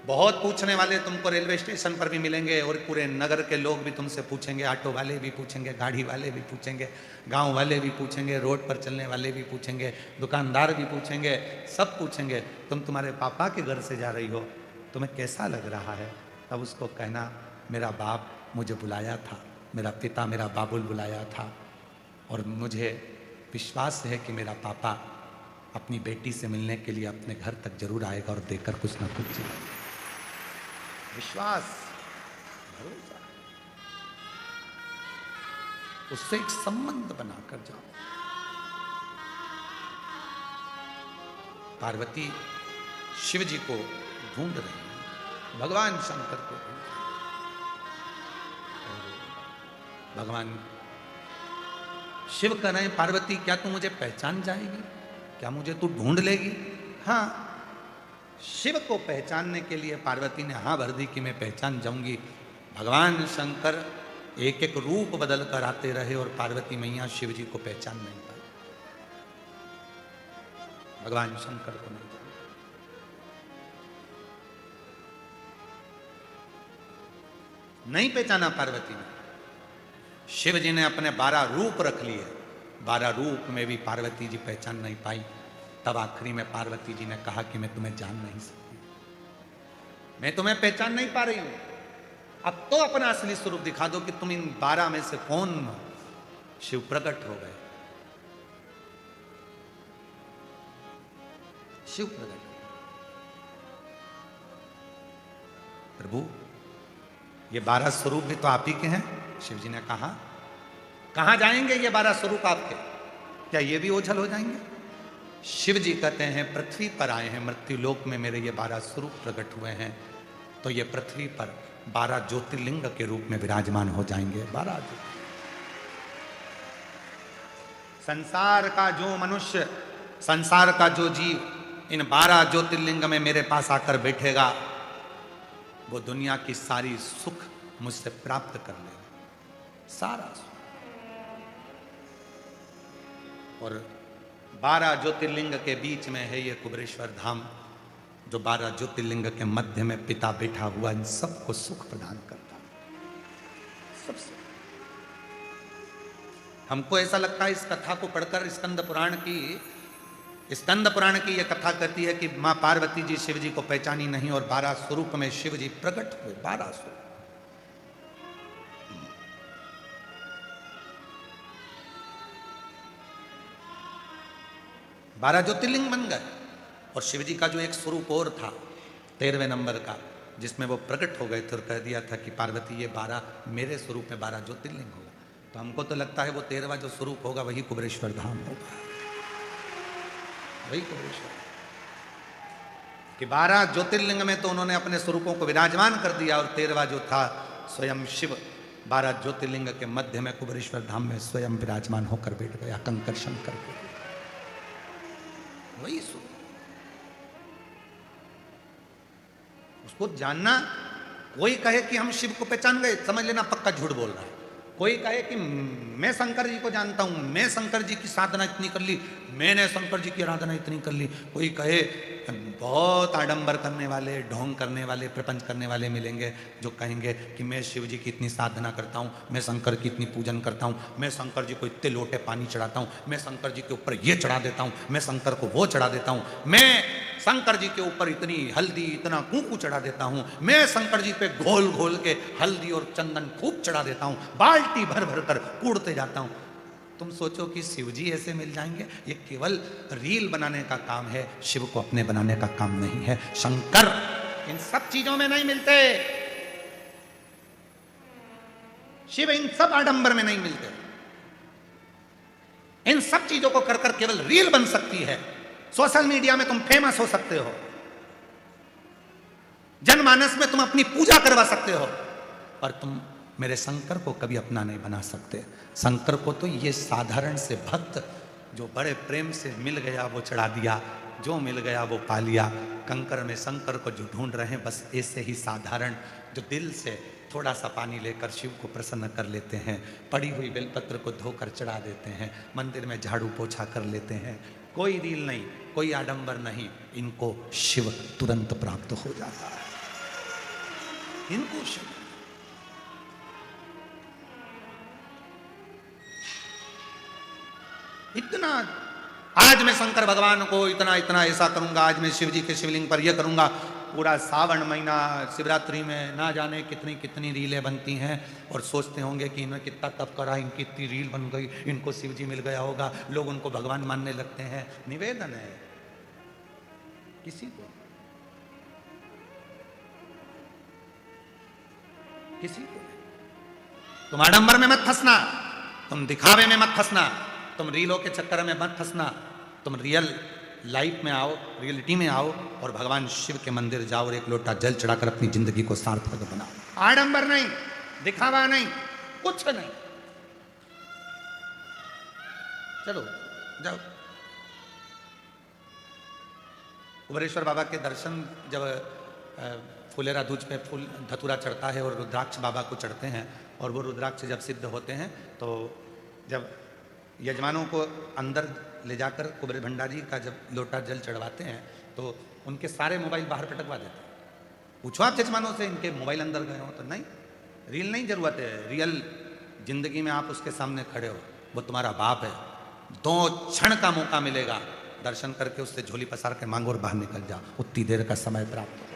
बहुत पूछने वाले तुमको रेलवे स्टेशन पर भी मिलेंगे और पूरे नगर के लोग भी तुमसे पूछेंगे, ऑटो वाले भी पूछेंगे, गाड़ी वाले भी पूछेंगे, गांव वाले भी पूछेंगे, रोड पर चलने वाले भी पूछेंगे, दुकानदार भी पूछेंगे, सब पूछेंगे तुम तुम्हारे पापा के घर से जा रही हो, तुम्हें कैसा लग रहा है? तब उसको कहना, मेरा बाप मुझे बुलाया था, मेरा पिता मेरा बाबुल बुलाया था और मुझे विश्वास है कि मेरा पापा अपनी बेटी से मिलने के लिए अपने घर तक जरूर आएगा और देकर कुछ ना कुछ जाएगा। विश्वास, भरोसा, उससे एक संबंध बनाकर जाओ। पार्वती शिव जी को ढूंढ रही है, भगवान शंकर को ढूंढ रही है। भगवान शिव कह रहे हैं, पार्वती क्या तू मुझे पहचान जाएगी? क्या मुझे तू ढूंढ लेगी? हाँ। शिव को पहचानने के लिए पार्वती ने हाँ भर दी कि मैं पहचान जाऊंगी। भगवान शंकर एक एक रूप बदल कर आते रहे और पार्वती मैया शिव जी को पहचान नहीं पाई, भगवान शंकर को नहीं जाना। नहीं पहचाना पार्वती ने। शिव जी ने अपने 12 रूप रख लिए, 12 रूप में भी पार्वती जी पहचान नहीं पाई। तब आखिरी में पार्वती जी ने कहा कि मैं तुम्हें जान नहीं सकती, मैं तुम्हें पहचान नहीं पा रही हूं, अब तो अपना असली स्वरूप दिखा दो कि तुम इन 12 में से कौन हो। शिव प्रकट हो गए, शिव प्रकट। प्रभु ये 12 स्वरूप भी तो आप ही के हैं। शिव जी ने कहा, कहां जाएंगे ये 12 स्वरूप आपके? क्या ये भी ओझल हो जाएंगे? शिव जी कहते हैं, पृथ्वी पर आए हैं, मृत्यु लोक में मेरे ये 12 स्वरूप प्रकट हुए हैं, तो ये पृथ्वी पर 12 ज्योतिर्लिंग के रूप में विराजमान हो जाएंगे। 12 संसार का जो मनुष्य, संसार का जो जीव इन 12 ज्योतिर्लिंग में मेरे पास आकर बैठेगा, वो दुनिया की सारी सुख मुझसे प्राप्त कर लेगा, सारा सुख। और 12 ज्योतिर्लिंग के बीच में है ये कुबेरेश्वर धाम, जो 12 ज्योतिर्लिंग के मध्य में पिता बैठा हुआ इन सबको सुख प्रदान करता है, सबसे। हमको ऐसा लगता है इस कथा को पढ़कर, स्कंद पुराण की यह कथा कहती है कि मां पार्वती जी शिव जी को पहचानी नहीं और 12 स्वरूप में शिव जी प्रकट हुए। 12 स्वरूप, 12 ज्योतिर्लिंग बन गए। और शिव जी का जो एक स्वरूप और था 13वें नंबर का, जिसमें वो प्रकट हो गए थे और कह दिया था कि पार्वती ये 12 मेरे स्वरूप में 12 ज्योतिर्लिंग होगा। तो हमको तो लगता है वो 13वां जो स्वरूप होगा वही कुबेरेश्वर धाम होगा, वही कुबेरेश्वर। कि 12 ज्योतिर्लिंग में तो उन्होंने अपने स्वरूपों को विराजमान कर दिया और 13वां जो था स्वयं शिव 12 ज्योतिर्लिंग के मध्य में कुबेरेश्वर धाम में स्वयं विराजमान होकर बैठ गया, कंकर शंकर को। वही स्वरूप उसको जानना। कोई कहे कि हम शिव को पहचान गए, समझ लेना पक्का झूठ बोल रहा है। कोई कहे कि मैं शंकर जी को जानता हूं, मैं शंकर जी की साधना इतनी कर ली, मैंने शंकर जी की आराधना इतनी कर ली। कोई कहे, बहुत आडंबर करने वाले, ढोंग करने वाले, प्रपंच करने वाले मिलेंगे जो कहेंगे कि मैं शिव जी की इतनी साधना करता हूं, मैं शंकर की इतनी पूजन करता हूं, मैं शंकर जी को इतने लोटे पानी चढ़ाता हूं, मैं शंकर जी के ऊपर ये चढ़ा देता हूं, मैं शंकर को वो चढ़ा देता हूं, मैं शंकर जी के ऊपर इतनी हल्दी, इतना कुंकू चढ़ा देता हूं, मैं शंकर जी पे घोल घोल के हल्दी और चंदन खूब चढ़ा देता हूं, बाल्टी भर भर कर कूड़ते जाता हूं। तुम सोचो कि शिव जी ऐसे मिल जाएंगे? ये केवल रील बनाने का काम है, शिव को अपने बनाने का काम नहीं है। शंकर इन सब चीजों में नहीं मिलते, शिव इन सब आडंबर में नहीं मिलते। इन सब चीजों को कर कर केवल रील बन सकती है, सोशल मीडिया में तुम फेमस हो सकते हो, जनमानस में तुम अपनी पूजा करवा सकते हो, पर तुम मेरे शंकर को कभी अपना नहीं बना सकते। शंकर को तो ये साधारण से भक्त जो बड़े प्रेम से मिल गया वो चढ़ा दिया, जो मिल गया वो पा लिया। कंकर में शंकर को जो ढूंढ रहे हैं, बस ऐसे ही साधारण जो दिल से थोड़ा सा पानी लेकर शिव को प्रसन्न कर लेते हैं, पड़ी हुई बेलपत्र को धोकर चढ़ा देते हैं, मंदिर में झाड़ू पोछा कर लेते हैं, कोई रील नहीं, कोई आडंबर नहीं, इनको शिव तुरंत प्राप्त हो जाता है। इनको शिव इतना, आज मैं शंकर भगवान को इतना इतना ऐसा करूंगा, आज मैं शिव जी के शिवलिंग पर यह करूंगा। पूरा सावन महीना शिवरात्रि में ना जाने कितनी कितनी रीलें बनती हैं, और सोचते होंगे कि इन्होंने कितना तप करा, इनकी इतनी रील बन गई, इनको शिव जी मिल गया होगा, लोग उनको भगवान मानने लगते हैं। निवेदन है किसी को, किसी को तुम आडंबर में मत फंसना, तुम दिखावे में मत फंसना, तुम रीलों के चक्कर में मत फंसना, तुम रियल लाइफ में आओ, रियलिटी में आओ और भगवान शिव के मंदिर जाओ और एक लोटा जल चढ़ाकर अपनी जिंदगी को सार्थक बनाओ। आडंबर नहीं, दिखावा नहीं, कुछ नहीं। चलो जाओ। कुबेरेश्वर बाबा के दर्शन जब फुलेरा दूज पे फूल धतूरा चढ़ता है और रुद्राक्ष बाबा को चढ़ते हैं, और वो रुद्राक्ष जब सिद्ध होते हैं तो जब यजमानों को अंदर ले जाकर कुबेर भंडारी का जब लोटा जल चढ़वाते हैं तो उनके सारे मोबाइल बाहर पटकवा देते हैं। पूछो आप यजमानों से, इनके मोबाइल अंदर गए हो? तो नहीं, रील नहीं जरूरत है। रियल जिंदगी में आप उसके सामने खड़े हो, वो तुम्हारा बाप है, 2 क्षण का मौका मिलेगा, दर्शन करके उससे झोली पसार के मांगो और बाहर निकल जाओ, उतनी देर का समय प्राप्त हो।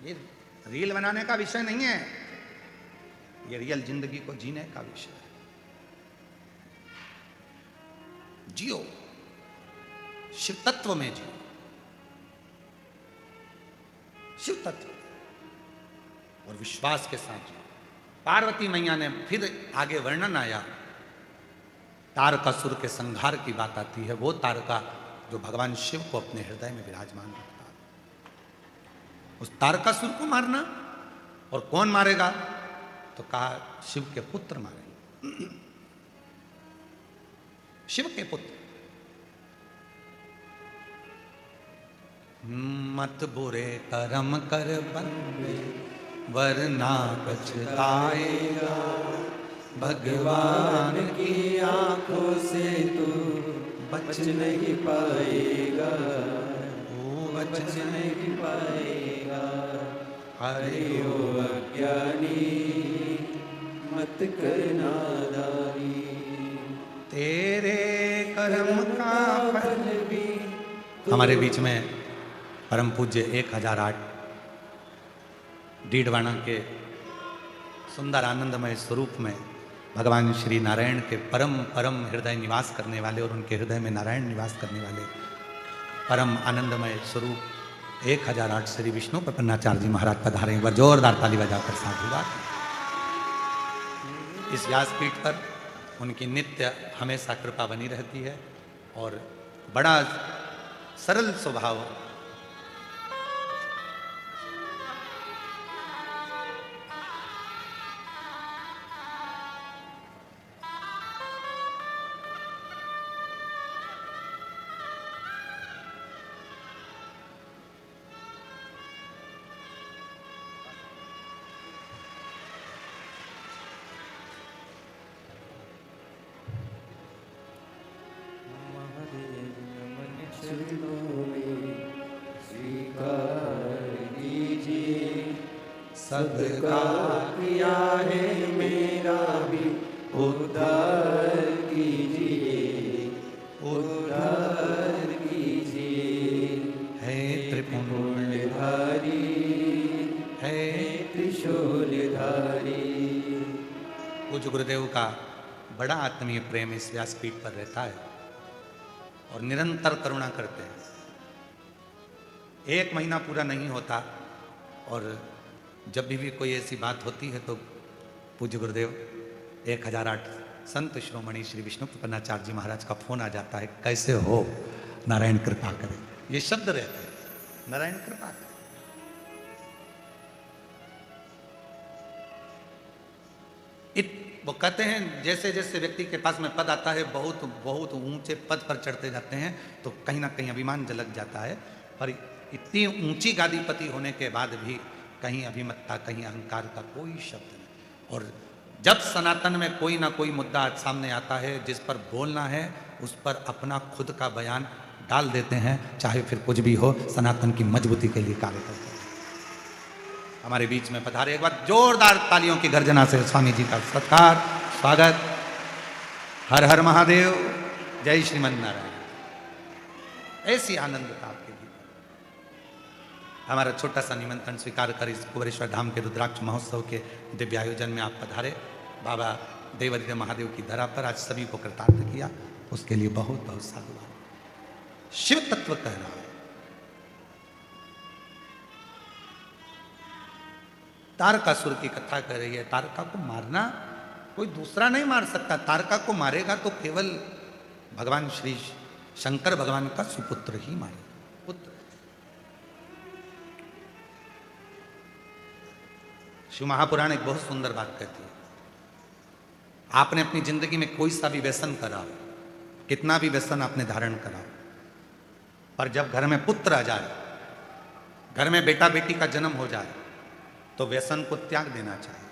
ये रील बनाने का विषय नहीं है, ये रियल जिंदगी को जीने का विषय है। जियो, शिव तत्व में जियो, शिव तत्व और विश्वास के साथ जियो। पार्वती मैया ने फिर आगे वर्णन आया, तारकासुर के संहार की बात आती है। वो तारका जो भगवान शिव को अपने हृदय में विराजमान रखता है, उस तारकासुर को मारना, और कौन मारेगा? तो कहा शिव के पुत्र मारेंगे, शिव के पुत्र। मत बुरे कर्म कर बंदे वरना पछताएगा, भगवान की आंखों से तू बच नहीं पाएगा, वो बच नहीं पाएगा। अरे ओ अज्ञानी मत कर नादानी, तेरे कर्म का फल भी हमारे बीच में परम पूज्य 1008 डीडवाना के सुंदर आनंदमय स्वरूप में भगवान श्री नारायण के परम परम हृदय निवास करने वाले और उनके हृदय में नारायण निवास करने वाले परम आनंदमय स्वरूप 1008 श्री विष्णु प्रपन्नाचार्य जी महाराज पधारे। एक बार जोरदार ताली बजाकर साधुवाद। इस व्यासपीठ पर उनकी नित्य हमेशा कृपा बनी रहती है और बड़ा सरल स्वभाव, सबका किया है मेरा भी उद्धार कीजिए, उद्धार पूज्य गुरुदेव का बड़ा आत्मीय प्रेम इस व्यासपीठ पर रहता है और निरंतर करुणा करते हैं। 1 महीना पूरा नहीं होता और जब भी कोई ऐसी बात होती है तो पूज्य गुरुदेव 1008 संत शिरोमणि श्री विष्णु प्रपन्नाचार्य जी महाराज का फोन आ जाता है, कैसे हो, नारायण कृपा करें। ये शब्द रहते हैं, नारायण कृपा करें। वो कहते हैं जैसे जैसे व्यक्ति के पास में पद आता है, बहुत बहुत ऊंचे पद पर चढ़ते जाते हैं तो कहीं ना कहीं अभिमान झलक जाता है। पर इतनी ऊंची गादीपति होने के बाद भी कहीं अभिमतता, कहीं अहंकार का कोई शब्द नहीं। और जब सनातन में कोई ना कोई मुद्दा सामने आता है जिस पर बोलना है, उस पर अपना खुद का बयान डाल देते हैं, चाहे फिर कुछ भी हो, सनातन की मजबूती के लिए कार्य करते हैं। हमारे बीच में पधारे, एक बार जोरदार तालियों की गर्जना से स्वामी जी का सत्कार, स्वागत। हर हर महादेव, जय श्रीमन नारायण। ऐसी आनंदता आपके भीतर। हमारा छोटा सा निमंत्रण स्वीकार कर इस कुबेरेश्वर धाम के रुद्राक्ष महोत्सव के दिव्य आयोजन में आप पधारे। बाबा देवादिदेव महादेव की धरा पर आज सभी को कृतार्थ किया, उसके लिए बहुत बहुत साधुवाद। शिव तत्व कह रहा है, तारकासुर की कथा कर रही है। तारका को मारना कोई दूसरा नहीं मार सकता, तारका को मारेगा तो केवल भगवान श्री शंकर भगवान का सुपुत्र ही मारेगा, पुत्र। शिव महापुराण एक बहुत सुंदर बात कहती है, आपने अपनी जिंदगी में कोई सा भी व्यसन करा, कितना भी व्यसन आपने धारण करा, पर जब घर में पुत्र आ जाए, घर में बेटा बेटी का जन्म हो जाए, तो व्यसन को त्याग देना चाहिए।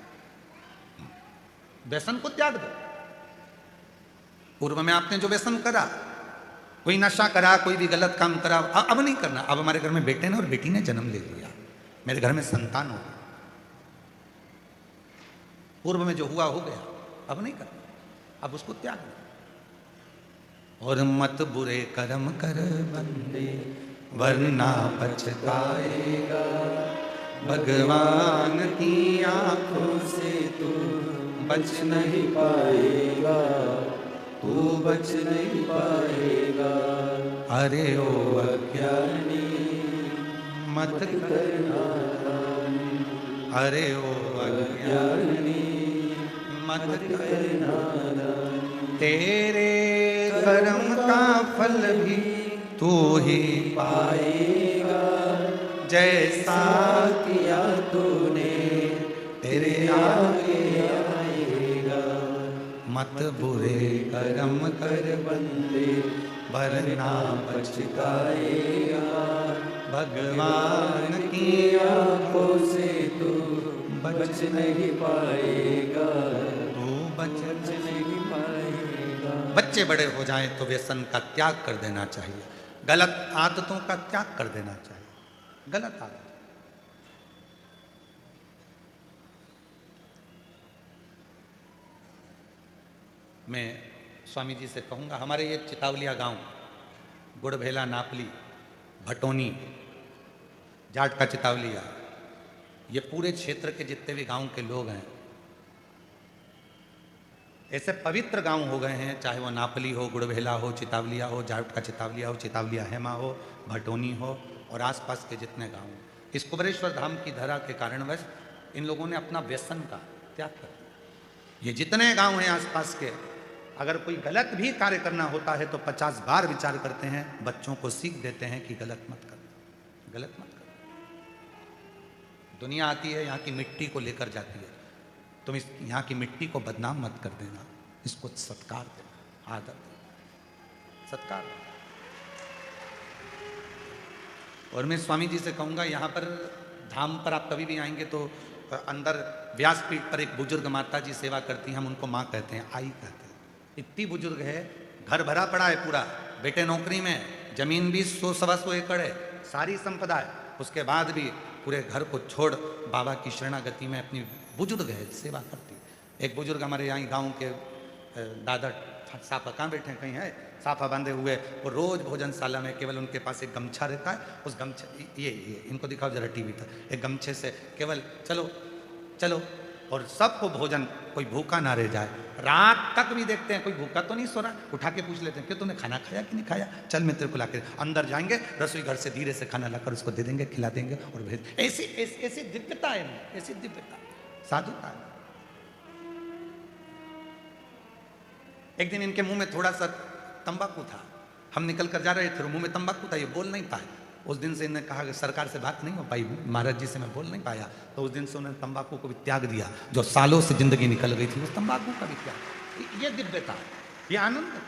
व्यसन को त्याग दो। पूर्व में आपने जो व्यसन करा, कोई नशा करा, कोई भी गलत काम करा, अब नहीं करना। अब हमारे घर में बेटे ने और बेटी ने जन्म ले लिया, मेरे घर में संतान हो गया, पूर्व में जो हुआ हो गया, अब नहीं करना, अब उसको त्याग दो। और मत बुरे कर्म कर बंदे वरना पछताएगा, भगवान की आंखों से तू बच नहीं पाएगा, तू बच नहीं पाएगा। अरे ओ अज्ञानी मत करना, अरे ओ अज्ञानी मत करना, तेरे कर्म का फल भी तू ही पाएगा। जैसा किया तूने तेरे आगे आएगा। मत बुरे कर्म कर बंदे वरना पछताएगा, भगवान की आंखों से तू बच नहीं पाएगा, तू बच नहीं पाएगा। बच्चे बड़े हो जाएं तो व्यसन का त्याग कर देना चाहिए, गलत आदतों का त्याग कर देना चाहिए। गलत आदत, मैं स्वामी जी से कहूंगा, हमारे ये चितावलिया गांव, गुड़भेला, नापली, भटोनी, जाट का चितावलिया, ये पूरे क्षेत्र के जितने भी गांव के लोग हैं, ऐसे पवित्र गांव हो गए हैं, चाहे वो नापली हो, गुड़भेला हो, चितावलिया हो, जाट का चितावलिया हो, चितावलिया हेमा हो, भटोनी हो और आसपास के जितने गांव, इस कुबेरेश्वर धाम की धरा के कारणवश इन लोगों ने अपना व्यसन का त्याग कर दिया। ये जितने गांव हैं आसपास के, अगर कोई गलत भी कार्य करना होता है तो 50 बार विचार करते हैं, बच्चों को सीख देते हैं कि गलत मत करो, गलत मत करो। दुनिया आती है, यहाँ की मिट्टी को लेकर जाती है, तुम इस यहाँ की मिट्टी को बदनाम मत कर देना, इसको सत्कार देना, आदर देना, सत्कार। और मैं स्वामी जी से कहूँगा, यहाँ पर धाम पर आप कभी भी आएंगे तो अंदर व्यासपीठ पर एक बुजुर्ग माता जी सेवा करती हैं, हम उनको माँ कहते हैं, आई कहते हैं। इतनी बुजुर्ग है, घर भरा पड़ा है पूरा, बेटे नौकरी में, जमीन भी 100-125 एकड़ है, सारी संपदा है, उसके बाद भी पूरे घर को छोड़ बाबा की शरणागति में अपनी बुजुर्ग है, सेवा करती है। एक बुजुर्ग हमारे यहाँ गांव के दादा साफा, कहाँ बैठे हैं, कहीं है, साफा बांधे हुए, वो रोज भोजनशाला में केवल उनके पास एक गमछा रहता है, उस गमछे, ये इनको दिखाओ जरा टीवी पर, एक गमछे से केवल चलो चलो और सबको भोजन, कोई भूखा ना रह जाए। रात तक भी देखते हैं कोई भूखा तो नहीं सो रहा, उठा के पूछ लेते हैं कि तूने खाना खाया कि नहीं खाया, चल मैं तेरे को ला के। अंदर जाएंगे, रसोई घर से धीरे से खाना लाकर उसको दे देंगे, खिला देंगे और भेज। ऐसी ऐसी दिव्यता है, ऐसी दिव्यता, साधुता है। एक दिन इनके मुंह में थोड़ा सा तंबाकू था, हम निकल कर जा रहे थे, मुंह में तंबाकू था, ये बोल नहीं पाए। उस दिन से इन्हें कहा कि सरकार से बात नहीं हो पाई, महाराज जी से मैं बोल नहीं पाया, तो उस दिन से उन्होंने तंबाकू को भी त्याग दिया। जो सालों से जिंदगी निकल गई थी उस तंबाकू का भी त्याग। ये दिव्यता है, ये आनंद है।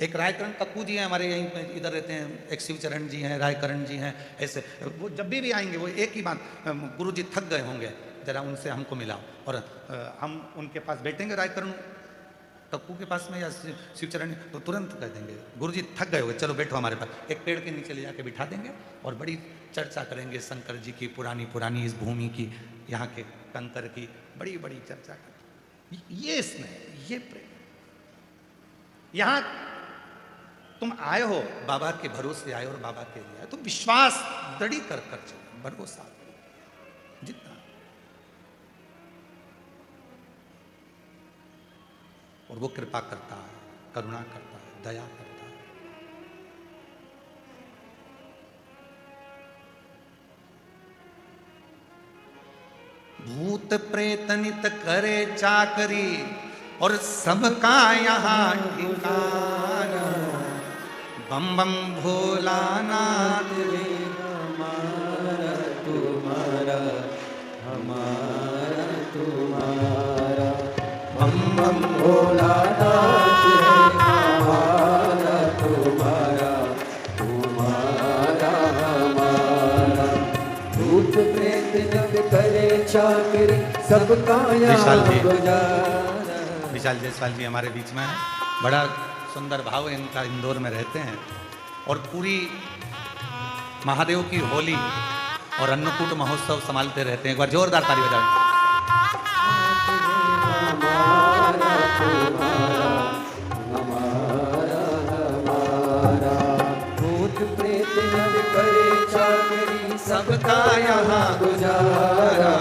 एक रायकरण कक्कू जी हैं हमारे यहीं इधर रहते हैं, एक शिवचरण जी हैं, रायकरण जी हैं, ऐसे वो जब भी आएंगे वो एक ही बात, गुरु जी थक गए होंगे, जरा उनसे हमको मिलाओ। और हम उनके पास बैठेंगे रायकरण कक्कू के पास में या शिवचरण, तो तुरंत कह देंगे गुरु जी थक गए होंगे, चलो बैठो हमारे पास। एक पेड़ के नीचे ले जाके बिठा देंगे और बड़ी चर्चा करेंगे शंकर जी की, पुरानी पुरानी इस भूमि की, यहाँ के कंकर की बड़ी बड़ी चर्चा करें। ये स्नेह, ये प्रेम। यहाँ तुम आए हो बाबा के भरोसे आए और बाबा के लिए आए, तुम विश्वास दृढ़ कर चलो, भरोसा जितना। और वो कृपा करता है, करुणा करता है, दया करता है। भूत प्रेत नित करे चाकरी और सबका यहाँ ठिकाना। बम बम भोलानाथ रे हमारा तुम्हारा, हमारा तुम्हारा। बम बम भोलानाथ रे हमारा तुम्हारा, तुम्हारा हमारा। भूत प्रेत जब करे चाकरी सबका यहाँ गुजारा। विशाल जायसवाल जी हमारे बीच में है, बड़ा सुंदर भाव है इनका, इंदौर में रहते हैं और पूरी महादेव की होली और अन्नकूट महोत्सव संभालते रहते हैं। एक बार जोरदार ताली बजाओ। भूत प्रेत नर करे चाकरी सबका यहाँ गुजारा।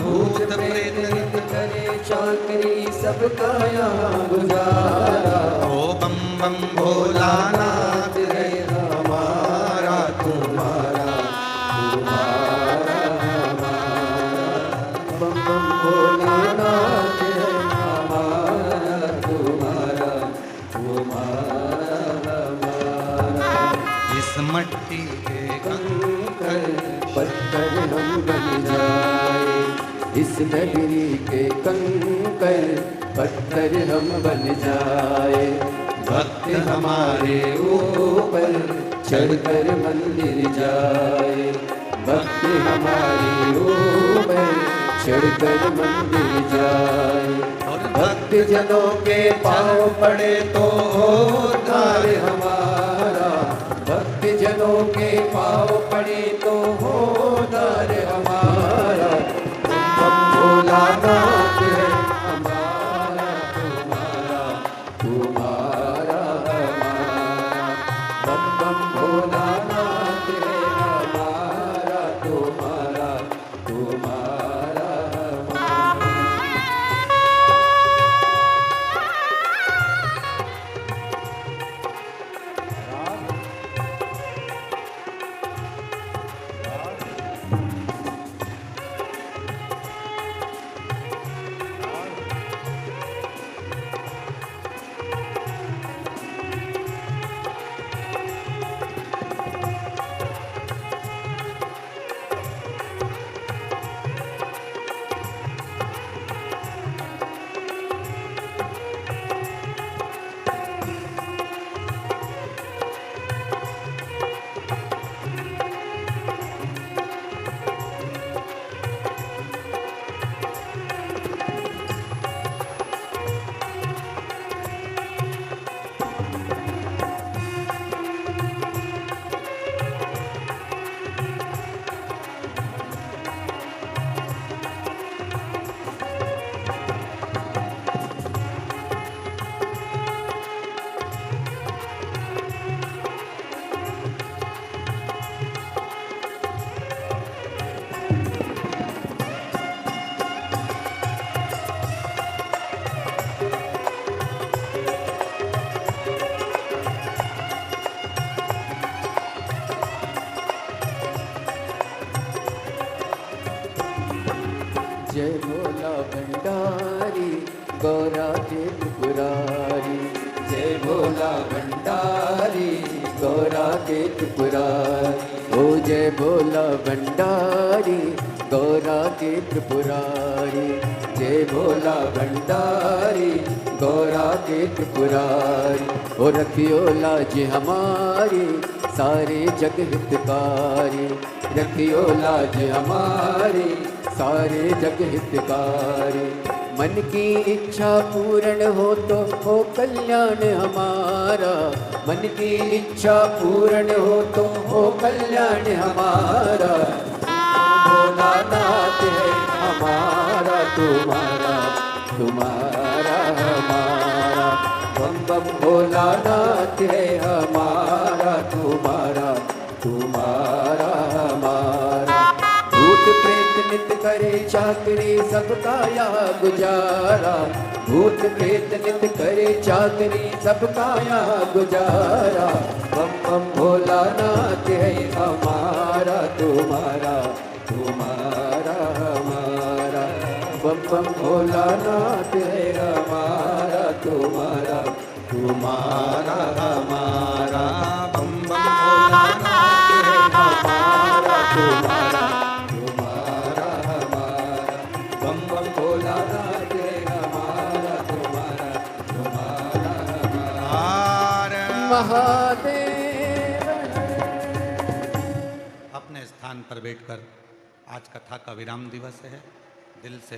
भूत प्रेत नित करे चाकरी सबका यहाँ गुजारा। ओ बम बम भोलानाथ रे हमारा तुम्हारा, तुम्हारा हमारा। बम बम भोलानाथ रे हमारा तुम्हारा, तुम्हारा हमारा। इस मट्टी के कंकर पत्थर हम बन जाए, इस नगरी के कंकर पत्थर हम बन जाए। भक्त हमारे ऊपर चढ़कर मंदिर जाए, भक्त हमारे ऊपर चढ़कर मंदिर जाए। भक्त जनों के पाँव पड़े तो उद्धार हमारा, भक्त जनों के पाँव पड़े तो उद्धार हमारा। बम भोलानाथ है हमारा तुम्हारा, तुम्हारा हमारा। बम बम भोलानाथ है हमारा तुम्हारा, तुम्हारा हमारा। जय भोला भंडारी गौरा के त्रिपुरारी, जय भोला भंडारी गौरा के त्रिपुरारी, ओ जय भोला भंडारी गौरा के त्रिपुरारी, जय भोला भंडारी गौरा के त्रिपुरारी, ओ रखियो लाज हमारी सारे जग हितकारी, रखियो लाज हमारी सारे जग हितकारी, मन की इच्छा पूर्ण हो कल्याण हमारा, मन की इच्छा पूर्ण हो कल्याण हमारा, भोलानाथ है हमारा तुम्हारा, तुम्हारा हमारा, बम बम भोलानाथ है हमारा तुम्हारा, तुम्हारा हमारा, भूत प्रेत नित करे चाकरी सबका यहाँ गुजारा, भूत प्रेत नित करे चाकरी सबका यहाँ गुजारा, बम बम भोलानाथ है हमारा तुम्हारा, तुम्हारा हमारा, बम बम भोलानाथ है हमारा तुम्हारा, तुम्हारा हमारा, बम बम भोलानाथ है हमारा तुम्हारा, तुम्हारा हमारा, बम बम भोलानाथ है हमारा तुम्हारा, तुम्हारा हमारा, महादेव। अपने स्थान पर बैठकर आज कथा का विराम दिवस है। दिल से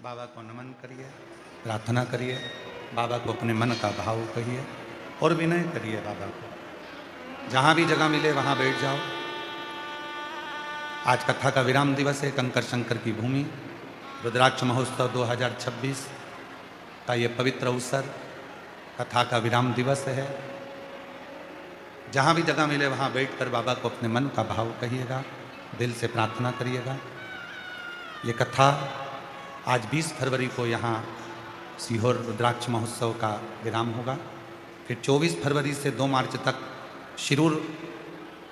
बाबा को नमन करिए, प्रार्थना करिए, बाबा को अपने मन का भाव कहिए और विनय करिए बाबा को। जहाँ भी जगह मिले वहाँ बैठ जाओ। आज कथा का विराम दिवस है। कंकर शंकर की भूमि रुद्राक्ष महोत्सव 2026 का ये पवित्र अवसर कथा का विराम दिवस है। जहाँ भी जगह मिले वहाँ बैठकर बाबा को अपने मन का भाव कहिएगा, दिल से प्रार्थना करिएगा। ये कथा आज 20 फरवरी को यहाँ सीहोर रुद्राक्ष महोत्सव का विराम होगा। फिर 24 फरवरी से 2 मार्च तक शिरूर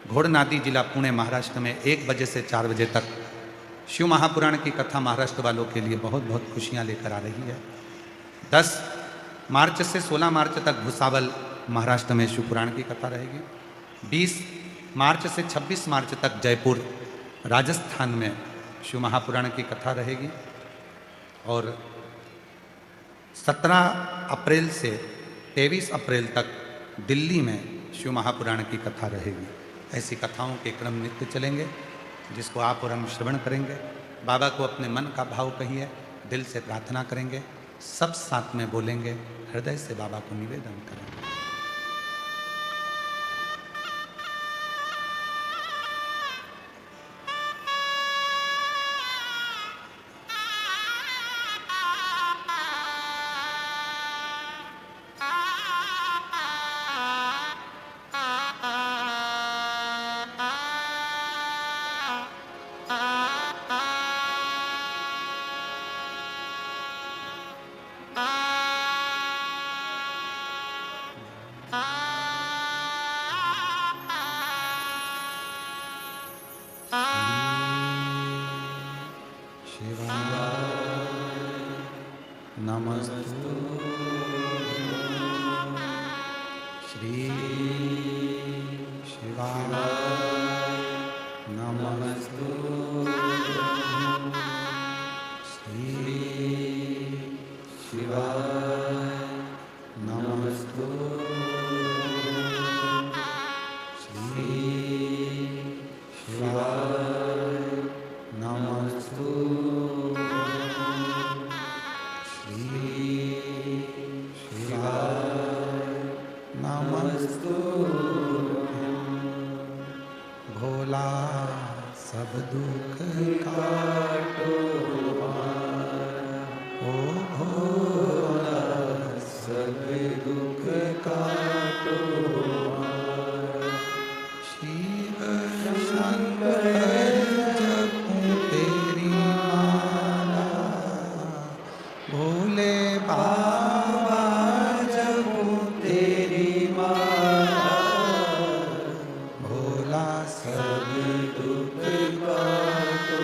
घोड़नादी जिला पुणे महाराष्ट्र में 1 बजे से 4 बजे तक शिव महापुराण की कथा महाराष्ट्र वालों के लिए बहुत बहुत खुशियाँ लेकर आ रही है। 10 मार्च से 16 मार्च तक भुसावल महाराष्ट्र में शिव पुराण की कथा रहेगी। 20 मार्च से 26 मार्च तक जयपुर राजस्थान में शिव महापुराण की कथा रहेगी। और 17 अप्रैल से 23 अप्रैल तक दिल्ली में शिव महापुराण की कथा रहेगी। ऐसी कथाओं के क्रम नित्य चलेंगे, जिसको आप और हम श्रवण करेंगे। बाबा को अपने मन का भाव कहिए, दिल से प्रार्थना करेंगे, सब साथ में बोलेंगे, हृदय से बाबा को निवेदन करेंगे। नमस्तु श्री शिवाय नमस्तु श्री शिवाय नमस्तु श्री शिवाय नमस्तु भोला सब दुख काटो ओ भोला सब दुख काटो शिव शंकर जपूं तेरी माला भोले बाबा जपूं तेरी माला भोला सब दुख काटो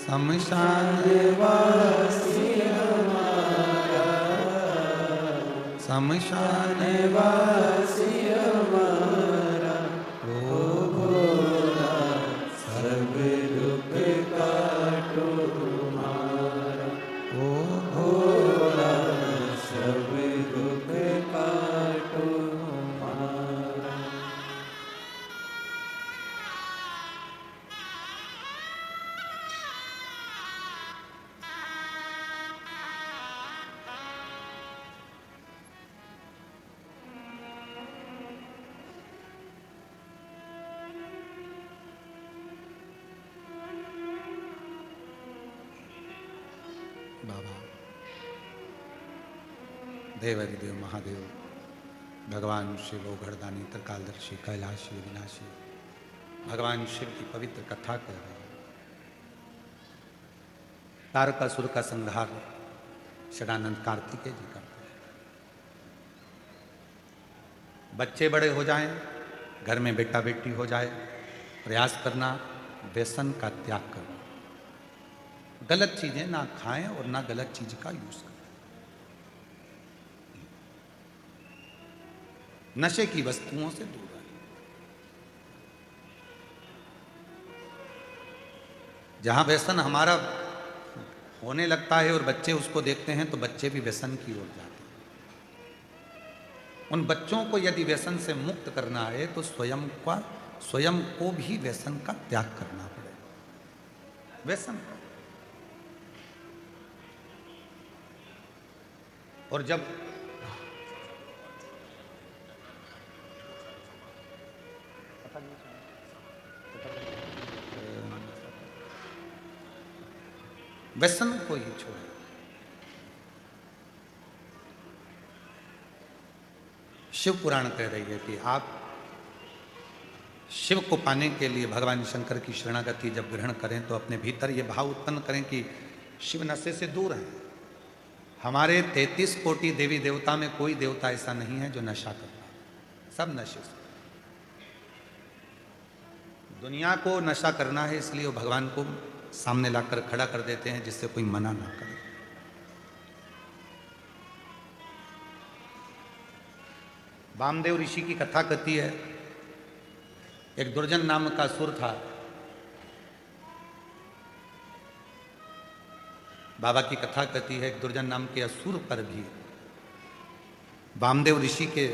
शमशान वासी हमारा, शमशान वासी हमारा, ओ भोला सब दुख काटो तुम्हारा, ओ भोला सब दुख काटो तुम्हारा। बाबा देवाधिदेव महादेव भगवान शिव घरदानी त्रिकालदर्शी कैलाशी विनाशी भगवान शिव की पवित्र कथा कर रहे हैं। तारकासुर का संहार षडानंद कार्तिकेय जी करते हैं। बच्चे बड़े हो जाएं, घर में बेटा बेटी हो जाए, प्रयास करना व्यसन का त्याग करना, गलत चीजें ना खाएं और ना गलत चीज का यूज करें, नशे की वस्तुओं से दूर रहें। जहां व्यसन हमारा होने लगता है और बच्चे उसको देखते हैं तो बच्चे भी व्यसन की ओर जाते हैं। उन बच्चों को यदि व्यसन से मुक्त करना है तो स्वयं को भी व्यसन का त्याग करना पड़ेगा। व्यसन और जब व्यसन को ही छोड़े, शिव पुराण कह रही है कि आप शिव को पाने के लिए भगवान शंकर की शरणागति जब ग्रहण करें तो अपने भीतर ये भाव उत्पन्न करें कि शिव नशे से दूर है। हमारे 33 कोटि देवी देवता में कोई देवता ऐसा नहीं है जो नशा करता है, सब नशे से। दुनिया को नशा करना है इसलिए वो भगवान को सामने लाकर खड़ा कर देते हैं जिससे कोई मना ना करे। वामदेव ऋषि की कथा कहती है, एक दुर्जन नाम का असुर था। बाबा की कथा कहती है एक दुर्जन नाम के असुर पर भी वामदेव ऋषि के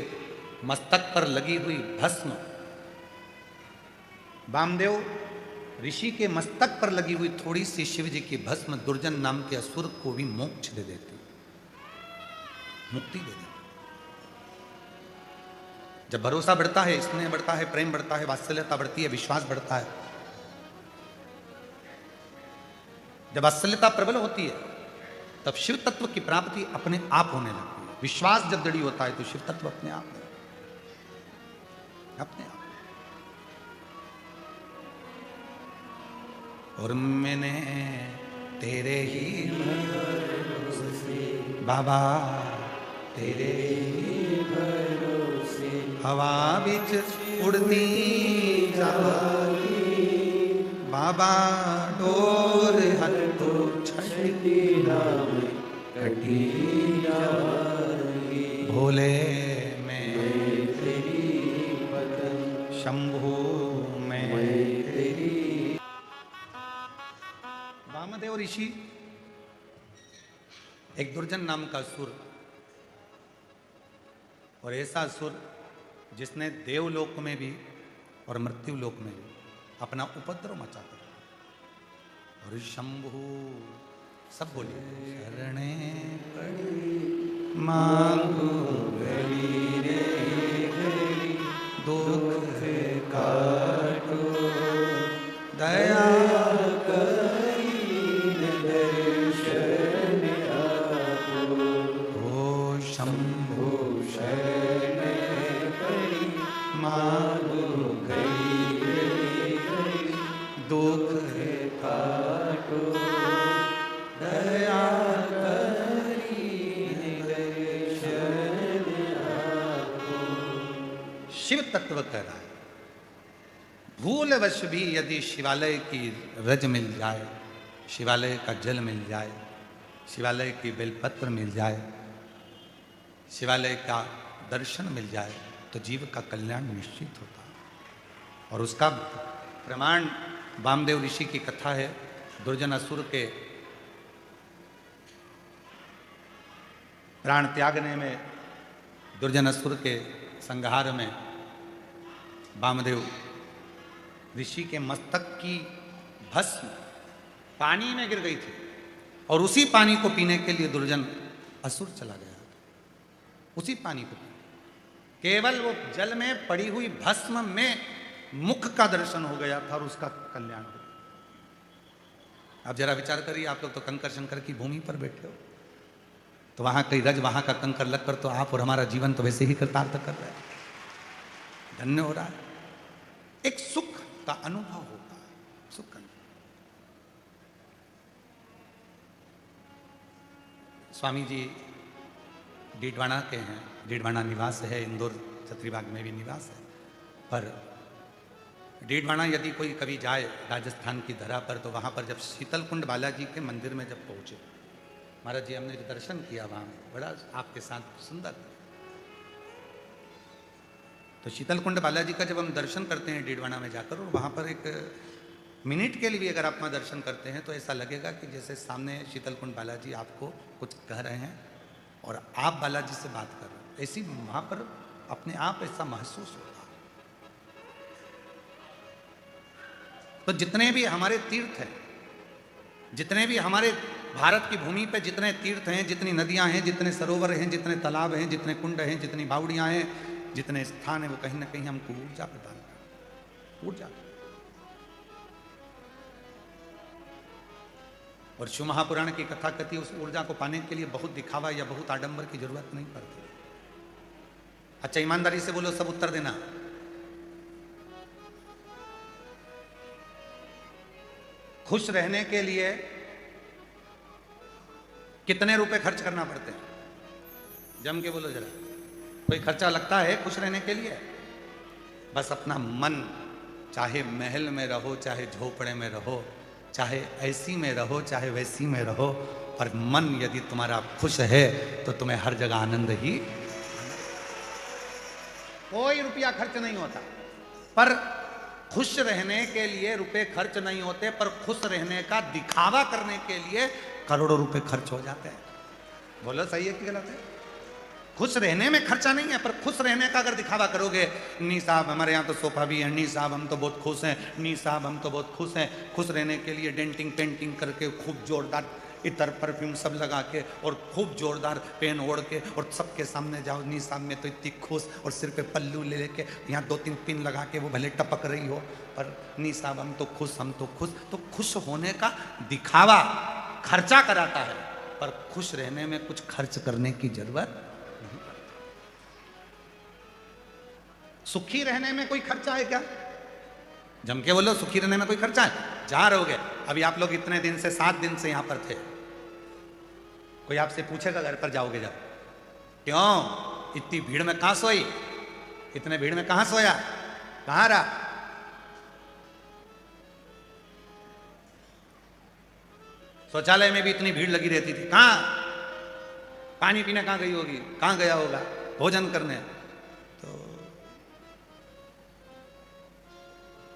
मस्तक पर लगी हुई भस्म, वामदेव ऋषि के मस्तक पर लगी हुई थोड़ी सी शिव जी की भस्म दुर्जन नाम के असुर को भी मोक्ष दे देती, मुक्ति दे देती। जब भरोसा बढ़ता है, स्नेह बढ़ता है, प्रेम बढ़ता है, वात्सल्यता बढ़ती है, विश्वास बढ़ता है, जब वात्सल्यता प्रबल होती है तब शिव तत्व की प्राप्ति अपने आप होने लगती है। विश्वास जब दृढ़ होता है तो शिव तत्व अपने आप और मैंने तेरे ही भरोसे बाबा, तेरे ही भरोसे हवा बिच उड़ती जागी बाबा, डोर हथो छठी नाम कटी जागी, भोले मैं तेरी बदन, शंभू मैं तेरी। वामदेव ऋषि एक दुर्जन नाम का असुर, और ऐसा असुर जिसने देवलोक में भी और मृत्युलोक में भी अपना उपद्रव मचाता था। और शंभु सब बोलिए, शरणे पड़ी मांगो गली रे गली, दुख काटो दया करी दर्शन आपो, ओ शंभु शरणे पड़ी मांगो गली रे गली, दुख काटो दया करी दर्शन आपो। शिव तत्व कह रहा है, भूलवश भी यदि शिवालय की रज मिल जाए शिवालय का जल मिल जाए, शिवालय की बेलपत्र मिल जाए, शिवालय का दर्शन मिल जाए तो जीव का कल्याण निश्चित होता है। और उसका प्रमाण वामदेव ऋषि की कथा है। दुर्जन असुर के प्राण त्यागने में, दुर्जन असुर के संहार में वामदेव ऋषि के मस्तक की भस्म पानी में गिर गई थी और उसी पानी को पीने के लिए दुर्जन असुर चला गया। उसी पानी को केवल वो जल में पड़ी हुई भस्म में मुख का दर्शन हो गया था और उसका कल्याण हो गया। आप जरा विचार करिए, आप लोग तो कंकर शंकर की भूमि पर बैठे हो, तो वहां कई रज वहां का कंकर लगकर तो आप और हमारा जीवन तो वैसे ही कृतार्थ कर रहे हैं, धन्य हो रहा है। एक सुख का अनुभव होता है, सुख का। स्वामी जी डीडवाना के हैं, डीडवाना निवास है, इंदौर छत्रीबाग में भी निवास है। पर डीडवाना यदि कोई कभी जाए राजस्थान की धरा पर, तो वहाँ पर जब शीतलकुंड बालाजी के मंदिर में जब पहुँचे, महाराज जी हमने दर्शन किया वहाँ, बड़ा आपके साथ सुंदर। तो शीतलकुंड बालाजी का जब हम दर्शन करते हैं डीडवाना में जाकर, और वहाँ पर एक मिनट के लिए भी अगर आप वहाँ दर्शन करते हैं तो ऐसा लगेगा कि जैसे सामने शीतलकुंड बालाजी आपको कुछ कह रहे हैं और आप बालाजी से बात कर रहे हैं। ऐसी वहाँ पर अपने आप ऐसा महसूस होता है। तो जितने भी हमारे तीर्थ हैं, जितने भी हमारे भारत की भूमि पे जितने तीर्थ हैं, जितनी नदियां हैं, जितने सरोवर हैं, जितने तालाब हैं, जितने कुंड हैं, जितनी बावड़ियां हैं, जितने स्थान हैं, वो कहीं ना कहीं हमको ऊर्जा प्रदान करते हैं, ऊर्जा। और शिव महापुराण की कथा कहती है उस ऊर्जा को पाने के लिए बहुत दिखावा या बहुत आडंबर की जरूरत नहीं पड़ती। अच्छा ईमानदारी से बोलो, सब उत्तर देना। खुश रहने के लिए कितने रुपए खर्च करना पड़ते हैं? जम के बोलो जरा। कोई खर्चा लगता है खुश रहने के लिए? बस अपना मन, चाहे महल में रहो, चाहे झोपड़े में रहो, चाहे ऐसी में रहो, चाहे वैसी में रहो, पर मन यदि तुम्हारा खुश है तो तुम्हें हर जगह आनंद ही। कोई रुपया खर्च नहीं होता, पर खुश रहने के लिए रुपए खर्च नहीं होते, पर खुश रहने का दिखावा करने के लिए करोड़ों रुपए खर्च हो जाते हैं। बोलो सही है कि गलत है? खुश रहने में खर्चा नहीं है, पर खुश रहने का अगर दिखावा करोगे, नी साहब हमारे यहाँ तो सोफा भी है, नी साहब हम तो बहुत खुश हैं, नी साहब हम तो बहुत खुश हैं। खुश रहने के लिए डेंटिंग पेंटिंग करके, खूब जोरदार इतर परफ्यूम सब लगा के और खूब जोरदार पेन ओढ़ के और सबके सामने जाओ, नी साहब में तो इतनी खुश, और सिर पे पल्लू ले लेके यहाँ 2-3 पिन लगा के वो भले टपक रही हो, पर नी साहब हम तो खुश, हम तो खुश। तो खुश होने का दिखावा खर्चा कराता है, पर खुश रहने में कुछ खर्च करने की जरूरत। सुखी रहने में कोई खर्चा है क्या? जम के बोलो, सुखी रहने में कोई खर्चा है? जहां रहोगे, अभी आप लोग इतने दिन से 7 दिन से यहां पर थे, कोई आपसे पूछेगा घर पर जाओगे जब, क्यों इतनी भीड़ में कहां सोई, इतने भीड़ में कहां सोया, कहां रहा? शौचालय में भी इतनी भीड़ लगी रहती थी, कहां? पानी पीने कहां गई होगी, कहां गया होगा, भोजन करने। तो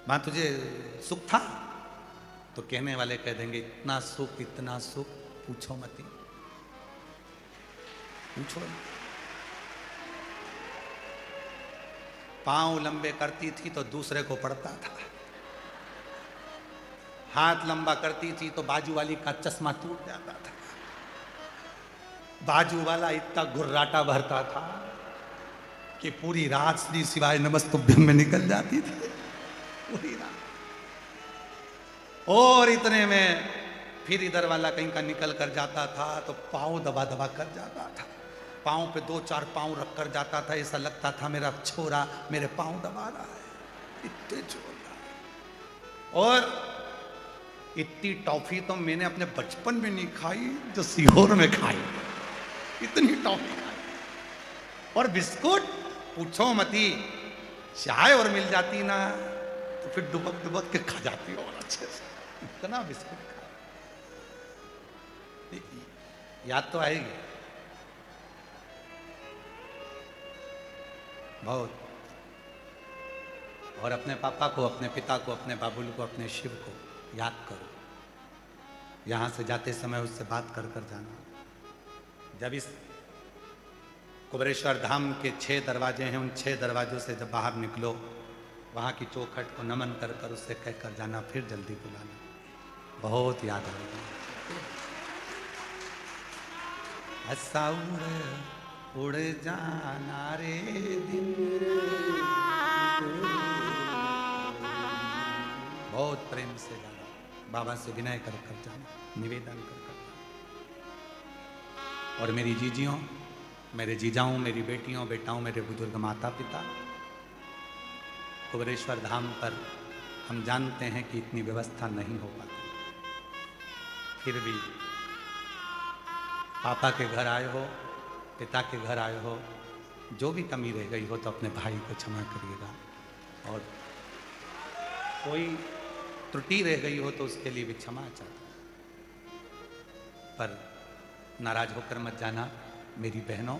मां तुझे सुख था? तो कहने वाले कह देंगे इतना सुख, इतना सुख पूछो मत, पूछो। पांव लंबे करती थी तो दूसरे को पड़ता था, हाथ लंबा करती थी तो बाजू वाली का चश्मा टूट जाता था, बाजू वाला इतना गुर्राटा भरता था कि पूरी रात श्री शिवाय नमस्तुभ्यम में निकल जाती थी, पूरी रात। और इतने में फिर इधर वाला कहीं का निकल कर जाता था तो पांव दबा दबा कर जाता था, पांव पे 2-4 पांव रख कर जाता था, ऐसा लगता था मेरा छोरा मेरे पांव दबा रहा है, इतने जोरदार। और इतनी टॉफी तो मैंने अपने बचपन में नहीं खाई जो सीहोर में खाई, इतनी टॉफी खाई। और बिस्कुट पूछो मती, चाय और मिल जाती ना तो फिर डुबक डुबक के खा जाती और अच्छे से, इतना बिस्कुट खा। याद तो आएगी बहुत। और अपने पापा को, अपने पिता को, अपने बाबुल को, अपने शिव को याद करो। यहाँ से जाते समय उससे बात कर कर जाना। जब इस कुबेरेश्वर धाम के 6 दरवाजे हैं, उन 6 दरवाजों से जब बाहर निकलो, वहाँ की चौखट को नमन कर कर उससे कह कर जाना, फिर जल्दी बुलाना। बहुत याद आएगी। ऐसा उड़ जाना रे दिन, बहुत प्रेम से जाना, बाबा से विनय कर कर जाना, निवेदन कर कर। और मेरी जीजियों, मेरे जीजाओं, मेरी बेटियों, बेटाओं, मेरे बुजुर्ग माता पिता, कुबेरेश्वर धाम पर हम जानते हैं कि इतनी व्यवस्था नहीं हो पाती, फिर भी पापा के घर आए हो, पिता के घर आए हो, जो भी कमी रह गई हो तो अपने भाई को क्षमा करिएगा। और कोई त्रुटि रह गई हो तो उसके लिए भी क्षमा चाहता, पर नाराज होकर मत जाना मेरी बहनों।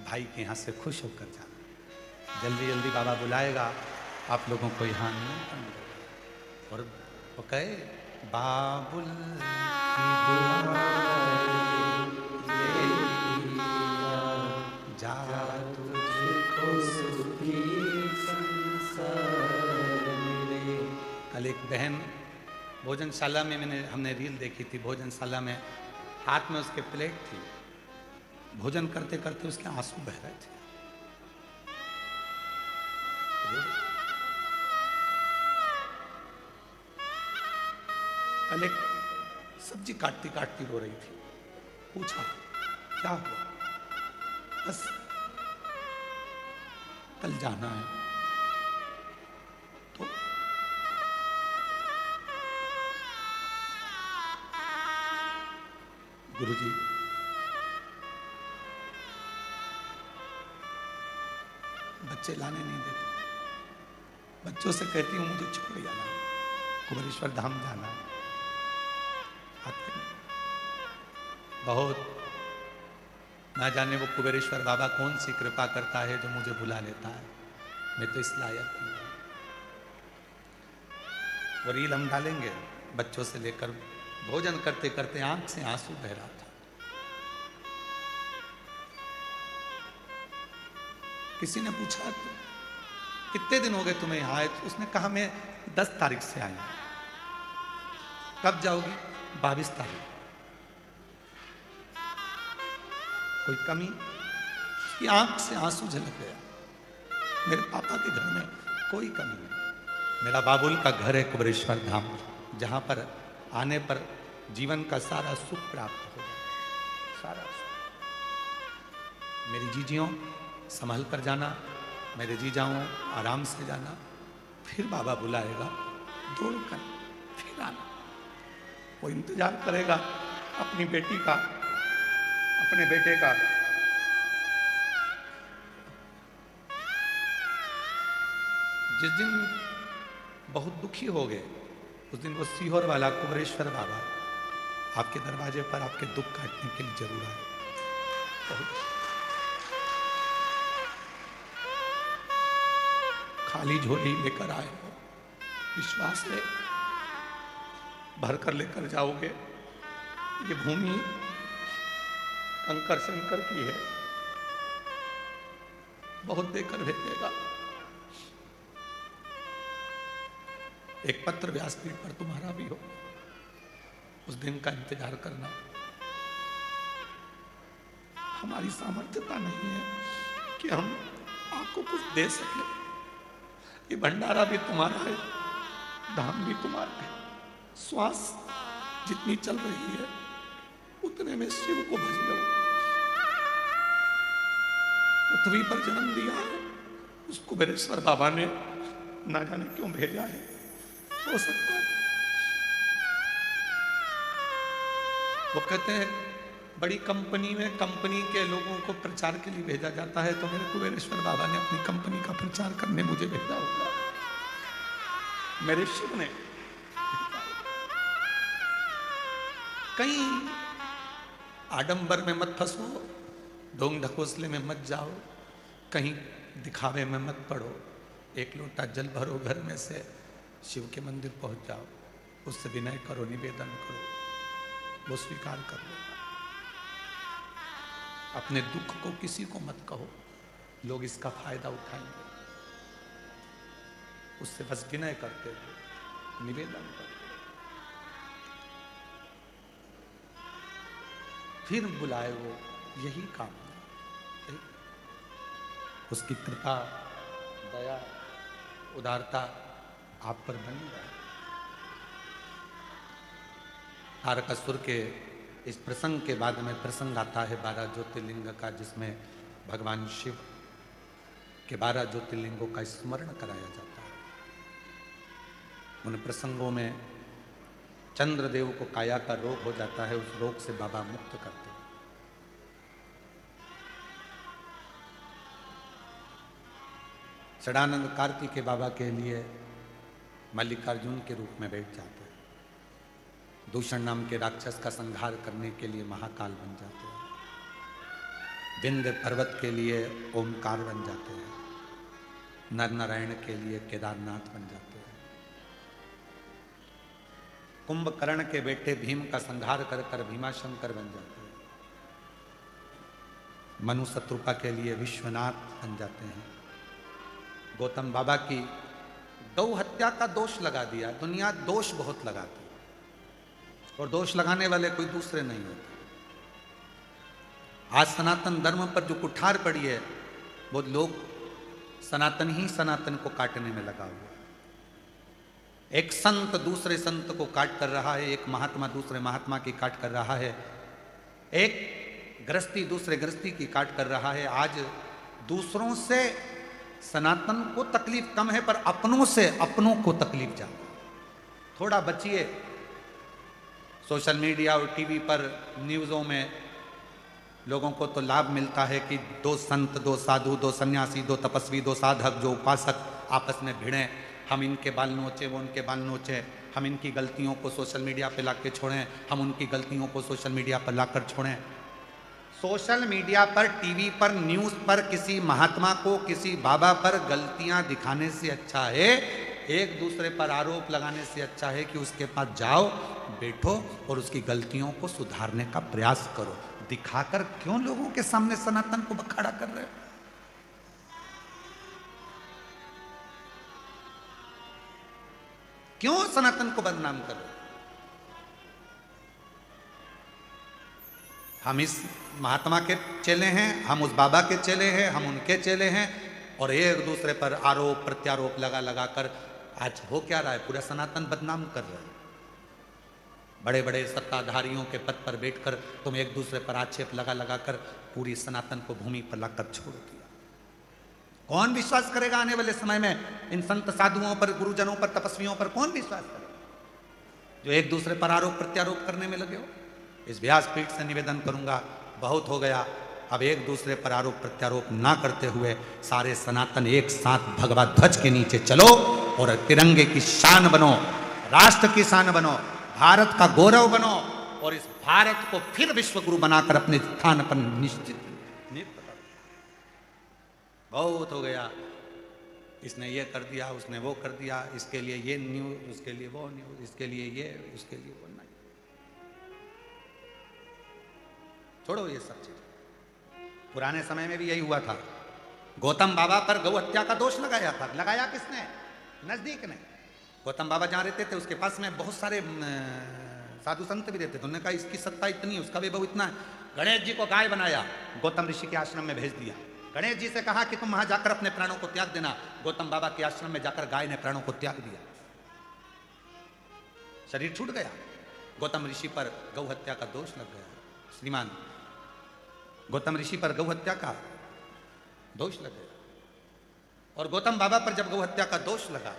भाई के यहाँ से खुश होकर जाना। जल्दी जल्दी बाबा बुलाएगा, आप लोगों को यहाँ निमंत्रण मिलेगा। और वो कहे बाबुल की दुआ जा तुझको सुखी संसार मिले। कल एक बहन भोजनशाला में, हमने रील देखी थी, भोजनशाला में हाथ में उसके प्लेट थी, भोजन करते करते उसके आंसू बह रहे थे। कल एक सब्जी काटती काटती रो रही थी, पूछा क्या हुआ? बस कल जाना है। तो गुरुजी बच्चे लाने नहीं देते, बच्चों से कहती हूँ मुझे छोड़ जाना, कुबेरेश्वर धाम जाना है, आते नहीं। बहुत ना जाने वो कुबेरेश्वर बाबा कौन सी कृपा करता है जो मुझे बुला लेता है। मैं तो इस लायक नहीं हूं। वो रील हम डालेंगे, बच्चों से लेकर भोजन करते करते आंख से आंसू बह रहा था। किसी ने पूछा कितने दिन हो गए तुम्हें यहाँ आए? तो उसने कहा मैं 10 तारीख से आई हूं। कब जाओगी? 22 तारीख। कोई कमी? उसकी आंख से आंसू झलक गया। मेरे पापा के घर में कोई कमी नहीं। मेरा बाबुल का घर है कुबेरेश्वर धाम, जहां पर आने पर जीवन का सारा सुख प्राप्त हो जाए, सारा सुख। मेरी जीजियों संभल कर जाना, मेरे जीजाओं आराम से जाना, फिर बाबा बुलाएगा, दौड़ कर फिर आना। वो इंतजार करेगा अपनी बेटी का, अपने बेटे का। जिस दिन बहुत दुखी हो गए, उस दिन वो सीहोर वाला कुबेरेश्वर बाबा आपके दरवाजे पर आपके दुख काटने के लिए जरूर आए। खाली झोली लेकर आए हो, विश्वास से भर कर लेकर जाओगे। ये भूमि कंकर शंकर की है, बहुत देकर भेजेगा। एक पत्र व्यासपीठ पर तुम्हारा भी हो, उस दिन का इंतजार करना। हमारी सामर्थ्यता नहीं है कि हम आपको कुछ दे सके। ये भंडारा भी तुम्हारा है, धाम भी तुम्हारा है। श्वास जितनी चल रही है उतने में शिव को भज लो। पृथ्वी पर जन्म दिया है, उस कुबेरेश्वर बाबा ने ना जाने क्यों भेजा है। हो सकता है वो कहते हैं बड़ी कंपनी में कंपनी के लोगों को प्रचार के लिए भेजा जाता है, तो मेरे कुबेरेश्वर बाबा ने अपनी कंपनी का प्रचार करने मुझे भेजा होगा, मेरे शिव ने। कई आडंबर में मत फंसो, ढोंग ढकोसले में मत जाओ, कहीं दिखावे में मत पड़ो। एक लोटा जल भरो घर में से, शिव के मंदिर पहुंच जाओ, उससे विनय करो, निवेदन करो, वो स्वीकार कर लेगा। अपने दुख को किसी को मत कहो, लोग इसका फायदा उठाएंगे। उससे बस विनय करते हुए निवेदन करते, फिर बुलाए वो, यही काम है। उसकी कृपा, दया, उदारता आप पर बनी रहे। तारकासुर के इस प्रसंग के बाद में प्रसंग आता है 12 ज्योतिर्लिंग का, जिसमें भगवान शिव के 12 ज्योतिर्लिंगों का स्मरण कराया जाता है। उन प्रसंगों में चंद्रदेव को काया का रोग हो जाता है, उस रोग से बाबा मुक्त करते हैं। सदानंद कार्तिकेय बाबा के लिए मल्लिकार्जुन के रूप में बैठ जाते हैं। दूषण नाम के राक्षस का संहार करने के लिए महाकाल बन जाते हैं। विंध्य पर्वत के लिए ओमकार बन जाते हैं। नर नारायण के लिए केदारनाथ बन जाते हैं। कुंभकर्ण के बेटे भीम का संहार कर कर भीमाशंकर बन जाते हैं। मनु शत्रुपा के लिए विश्वनाथ बन जाते हैं। गौतम बाबा की गौ हत्या का दोष लगा दिया। दुनिया दोष बहुत लगाती है और दोष लगाने वाले कोई दूसरे नहीं होते। आज सनातन धर्म पर जो कुठार पड़ी है, वो लोग सनातन ही सनातन को काटने में लगा हुआ। एक संत दूसरे संत को काट कर रहा है, एक महात्मा दूसरे महात्मा की काट कर रहा है, एक गृहस्थी दूसरे गृहस्थी की काट कर रहा है। आज दूसरों से सनातन को तकलीफ कम है, पर अपनों से अपनों को तकलीफ ज्यादा। थोड़ा बचिए। सोशल मीडिया और टीवी पर न्यूज़ों में लोगों को तो लाभ मिलता है कि दो संत, दो साधु, दो सन्यासी, दो तपस्वी, दो साधक, जो उपासक आपस में भिड़ें, हम इनके बाल नोचे, वो उनके बाल नोचे, हम इनकी गलतियों को सोशल मीडिया पर ला के छोड़ें, हम उनकी गलतियों को सोशल मीडिया पर लाकर छोड़ें। सोशल मीडिया पर, टीवी पर, न्यूज़ पर किसी महात्मा को, किसी बाबा पर गलतियां दिखाने से अच्छा है, एक दूसरे पर आरोप लगाने से अच्छा है कि उसके पास जाओ, बैठो और उसकी गलतियों को सुधारने का प्रयास करो। दिखाकर क्यों लोगों के सामने सनातन को बखाड़ा कर रहे हो? क्यों सनातन को बदनाम कर रहे हो? हम इस महात्मा के चेले हैं, हम उस बाबा के चेले हैं, हम उनके चेले हैं, और एक दूसरे पर आरोप प्रत्यारोप लगा लगा कर आज हो क्या रहा है? पूरा सनातन बदनाम कर रहे हैं। बड़े बड़े सत्ताधारियों के पद पर बैठकर तुम एक दूसरे पर आक्षेप लगा लगा कर पूरी सनातन को भूमि पर लाकर छोड़ दिया। कौन विश्वास करेगा आने वाले समय में इन संत साधुओं पर, गुरुजनों पर, तपस्वियों पर? कौन विश्वास करेगा जो एक दूसरे पर आरोप प्रत्यारोप करने में लगे हो? इस व्यासपीठ से निवेदन करूंगा, बहुत हो गया। अब एक दूसरे पर आरोप प्रत्यारोप ना करते हुए सारे सनातन एक साथ भगवा ध्वज के नीचे चलो और तिरंगे की शान बनो, राष्ट्र की शान बनो, भारत का गौरव बनो, और इस भारत को फिर विश्व गुरु बनाकर अपने स्थान पर निश्चित नियुक्त करो। बहुत हो गया। इसने ये कर दिया, उसने वो कर दिया, इसके लिए ये न्यूज, उसके लिए वो न्यूज, इसके लिए ये, उसके लिए वो। नहीं, छोड़ो ये सब चीज। पुराने समय में भी यही हुआ था। गौतम बाबा पर गौ हत्या का दोष लगाया था। लगाया किसने? नजदीक ने। गौतम बाबा जहां रहते थे उसके पास में बहुत सारे साधु संत भी रहते थे। उन्होंने कहा इसकी सत्ता इतनी है, उसका वैभव इतना है। गणेश जी को गाय बनाया, गौतम ऋषि के आश्रम में भेज दिया। गणेश जी से कहा कि तुम वहां जाकर अपने प्राणों को त्याग देना। गौतम बाबा के आश्रम में जाकर गाय ने प्राणों को त्याग दिया, शरीर छूट गया। गौतम ऋषि पर गौ हत्या का दोष लग गया। श्रीमान, गौतम ऋषि पर गौ हत्या का दोष लग गया। और गौतम बाबा पर जब गौ हत्या का दोष लगा,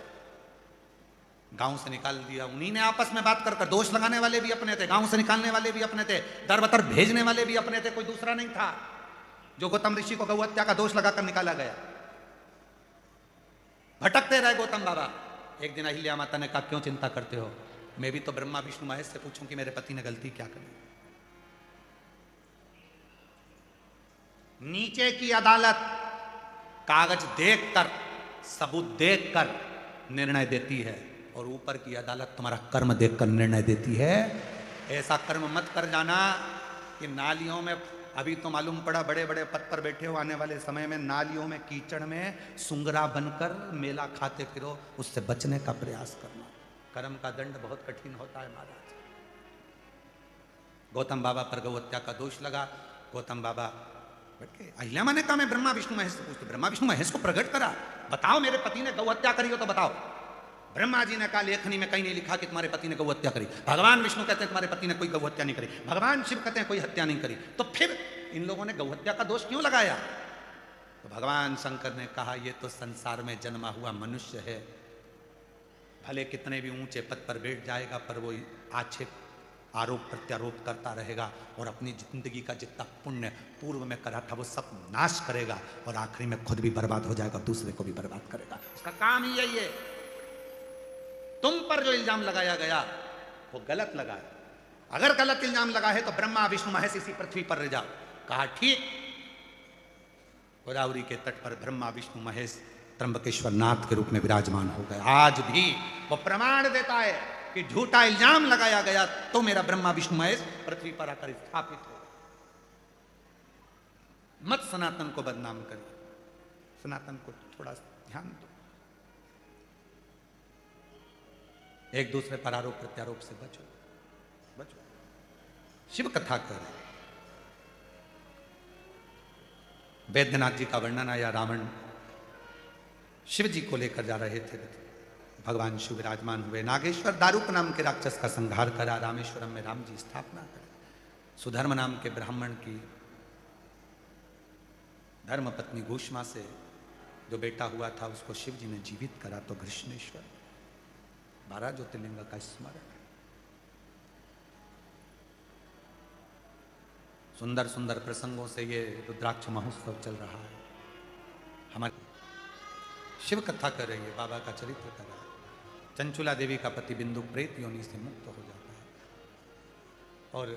गांव से निकाल दिया। उन्हीं ने आपस में बात कर, दोष लगाने वाले भी अपने थे, गांव से निकालने वाले भी अपने थे, दर बतर भेजने वाले भी अपने थे, कोई दूसरा नहीं था। जो गौतम ऋषि को गौ हत्या का दोष लगाकर निकाला गया। भटकते रहे गौतम बाबा। एक दिन अहिल्या माता ने कहा, क्यों चिंता करते हो? मैं भी तो ब्रह्मा विष्णु महेश से पूछूं कि मेरे पति ने गलती क्या करी। नीचे की अदालत कागज देखकर, सबूत देखकर निर्णय देती है, और ऊपर की अदालत तुम्हारा कर्म देखकर निर्णय देती है। ऐसा कर्म मत कर जाना कि नालियों में, अभी तो मालूम पड़ा बड़े बड़े पद पर बैठे हो, आने वाले समय में नालियों में कीचड़ में सुंगरा बनकर मेला खाते फिरो, उससे बचने का प्रयास करना। कर्म का दंड बहुत कठिन होता है महाराज। गौतम बाबा पर गौ हत्या का दोष लगा। गौतम बाबा बैठ के, अहिल्या माँ ने कहा मैं ब्रह्मा विष्णु महेश से पूछती, ब्रह्मा विष्णु महेश को प्रकट करा, बताओ मेरे पति ने गौ हत्या करी हो तो बताओ। ब्रह्मा जी ने कहा लेखनी में कहीं नहीं लिखा कि तुम्हारे पति ने गौ हत्या करी। भगवान विष्णु कहते हैं तुम्हारे पति ने कोई गौ हत्या नहीं करी। भगवान शिव कहते हैं कोई हत्या नहीं करी। तो फिर इन लोगों ने गौ हत्या का दोष क्यों लगाया? तो भगवान शंकर ने कहा ये तो संसार में जन्मा हुआ मनुष्य है, भले कितने भी ऊंचे पद पर बैठ जाएगा पर वो आक्षेप आरोप प्रत्यारोप करता रहेगा, और अपनी जिंदगी का जितना पुण्य पूर्व में करा था वो सब नाश करेगा, और आखिरी में खुद भी बर्बाद हो जाएगा, दूसरे को भी बर्बाद करेगा। उसका काम ही यही है। तुम पर जो इल्जाम लगाया गया वो गलत लगा है। अगर गलत इल्जाम लगा है तो ब्रह्मा विष्णु महेश इसी पृथ्वी पर रह जाओ। कहा ठीक। गोदावरी के तट पर ब्रह्मा विष्णु महेश त्र्यंबकेश्वर नाथ के रूप में विराजमान हो गए। आज भी वो प्रमाण देता है कि झूठा इल्जाम लगाया गया तो मेरा ब्रह्मा विष्णु महेश पृथ्वी पर आकर स्थापित हो। मत सनातन को बदनाम करिए, सनातन को थोड़ा ध्यान दो, एक दूसरे पर आरोप प्रत्यारोप से बचो, बचो। शिव कथा कर वैद्यनाथ जी का वर्णन आया। रावण शिव जी को लेकर जा रहे थे, भगवान शिव विराजमान हुए। नागेश्वर दारूक नाम के राक्षस का संहार करा, रामेश्वरम में राम जी स्थापना करी। सुधर्म नाम के ब्राह्मण की धर्म पत्नी घूष्मा से जो बेटा हुआ था उसको शिव जी ने जीवित करा। तो घृष्णेश्वर 12 ज्योतिर्लिंग का स्मरण। सुंदर सुंदर प्रसंगों से ये रुद्राक्ष महोत्सव चल रहा है। हमारी शिव कथा कर रही है, बाबा का चरित्र कर रहा है। चंचुला देवी का पति बिंदु प्रेत योनि से मुक्त हो जाता है, और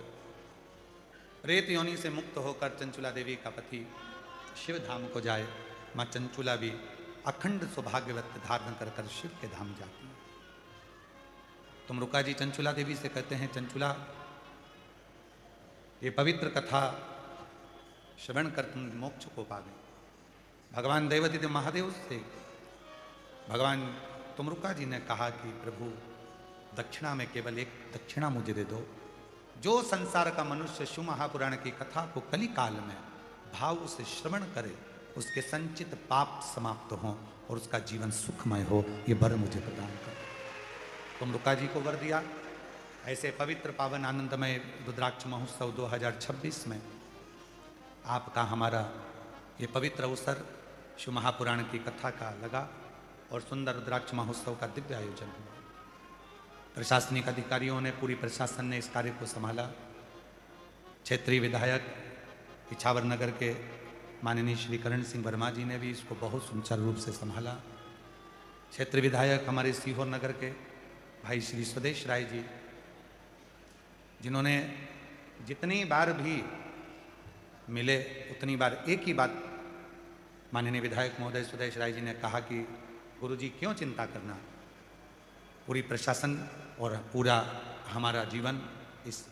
प्रेत योनि से मुक्त होकर चंचुला देवी का पति शिव धाम को जाए। माँ चंचुला भी अखंड सौभाग्यवत धारण कर कर शिव के धाम जाती है। तुम रुका जी चंचुला देवी से कहते हैं, चंचुला ये पवित्र कथा श्रवण कर तुम मोक्ष को पा गए। भगवान देवादिदेव महादेव से भगवान तुमरुका जी ने कहा कि प्रभु दक्षिणा में केवल एक दक्षिणा मुझे दे दो। जो संसार का मनुष्य शिव महापुराण की कथा को कली काल में भाव से श्रवण करे उसके संचित पाप समाप्त हों और उसका जीवन सुखमय हो, ये वर मुझे प्रदान कर। तुमरुका जी को वर दिया। ऐसे पवित्र पावन आनंदमय रुद्राक्ष महोत्सव 2026 में आपका हमारा ये पवित्र अवसर शिव महापुराण की कथा का लगा, और सुंदर रुद्राक्ष महोत्सव का दिव्य आयोजन हुआ। प्रशासनिक अधिकारियों ने, पूरी प्रशासन ने इस कार्य को संभाला। क्षेत्रीय विधायक इछावर नगर के माननीय श्री करण सिंह वर्मा जी ने भी इसको बहुत सुचारू रूप से संभाला। क्षेत्रीय विधायक हमारे सीहोर नगर के भाई श्री स्वदेश राय जी, जिन्होंने जितनी बार भी मिले उतनी बार एक ही बात माननीय विधायक महोदय स्वदेश राय जी ने कहा कि गुरुजी क्यों चिंता करना, पूरी प्रशासन और पूरा हमारा जीवन इस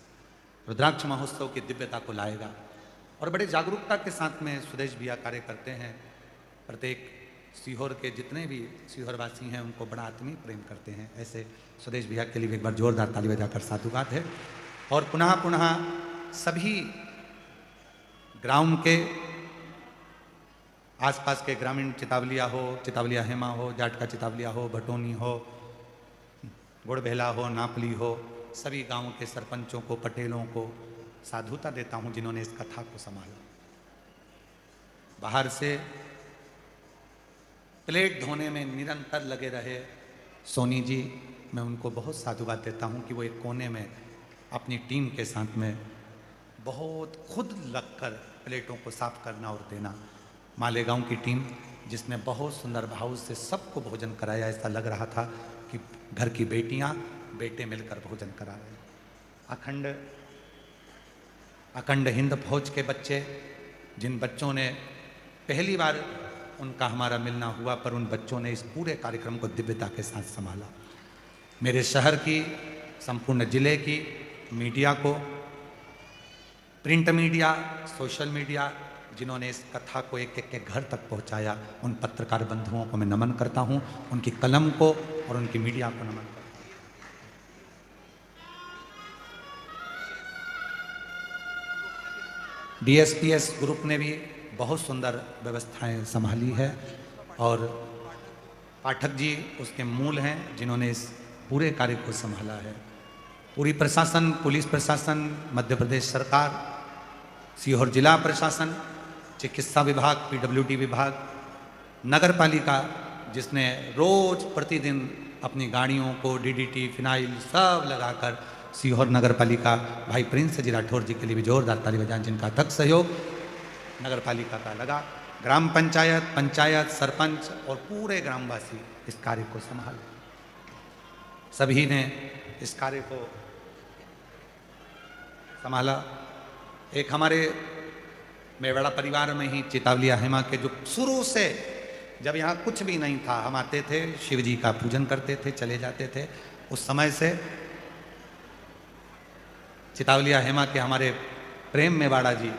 रुद्राक्ष महोत्सव की दिव्यता को लाएगा। और बड़े जागरूकता के साथ में स्वदेश भैया कार्य करते हैं। प्रत्येक सीहोर के जितने भी सीहोरवासी हैं उनको बड़ा आत्मीय प्रेम करते हैं। ऐसे स्वदेश भैया के लिए एक बार जोरदार ताली बजाकर साधुवाद है। और पुनः पुनः सभी ग्राम के आसपास के ग्रामीण, चितावलिया हो, चितावलिया हेमा हो, जाट का चितावलिया हो, भटोनी हो, गुड़बेला हो, नापली हो, सभी गांवों के सरपंचों को, पटेलों को साधुता देता हूं जिन्होंने इस कथा को संभाला। बाहर से प्लेट धोने में निरंतर लगे रहे सोनी जी, मैं उनको बहुत साधुवाद देता हूं कि वो एक कोने में अपनी टीम के साथ में बहुत खुद लगकर प्लेटों को साफ करना और देना। मालेगांव की टीम जिसने बहुत सुंदर भाव से सबको भोजन कराया, ऐसा लग रहा था कि घर की बेटियां बेटे मिलकर भोजन करा रहे हैं। अखंड हिंद फौज के बच्चे जिन बच्चों ने पहली बार उनका हमारा मिलना हुआ, पर उन बच्चों ने इस पूरे कार्यक्रम को दिव्यता के साथ संभाला। मेरे शहर की, संपूर्ण जिले की मीडिया को, प्रिंट मीडिया, सोशल मीडिया, जिन्होंने इस कथा को एक एक के घर तक पहुंचाया, उन पत्रकार बंधुओं को मैं नमन करता हूं, उनकी कलम को और उनकी मीडिया को नमन करता हूं। DSPS ग्रुप ने भी बहुत सुंदर व्यवस्थाएं संभाली है और पाठक जी उसके मूल हैं जिन्होंने इस पूरे कार्य को संभाला है। पूरी प्रशासन, पुलिस प्रशासन, मध्य प्रदेश सरकार, सीहोर जिला प्रशासन, चिकित्सा विभाग, PWD विभाग, नगर पालिका, जिसने रोज प्रतिदिन अपनी गाड़ियों को DDT, फिनाइल सब लगाकर, सीहोर नगर पालिका, भाई प्रिंस जी राठौर जी के लिए भी जोरदार ताली बजाएं, जिनका अथक सहयोग नगर पालिका का लगा। ग्राम पंचायत, पंचायत, सरपंच और पूरे ग्रामवासी इस कार्य को संभाले। सभी ने इस कार्य को संभाला। एक हमारे मेवाड़ा परिवार में ही चितावलिया हेमा के, जो शुरू से जब यहाँ कुछ भी नहीं था, हम आते थे, शिव जी का पूजन करते थे, चले जाते थे, उस समय से चितावलिया हेमा के हमारे प्रेम मेवाड़ा जी,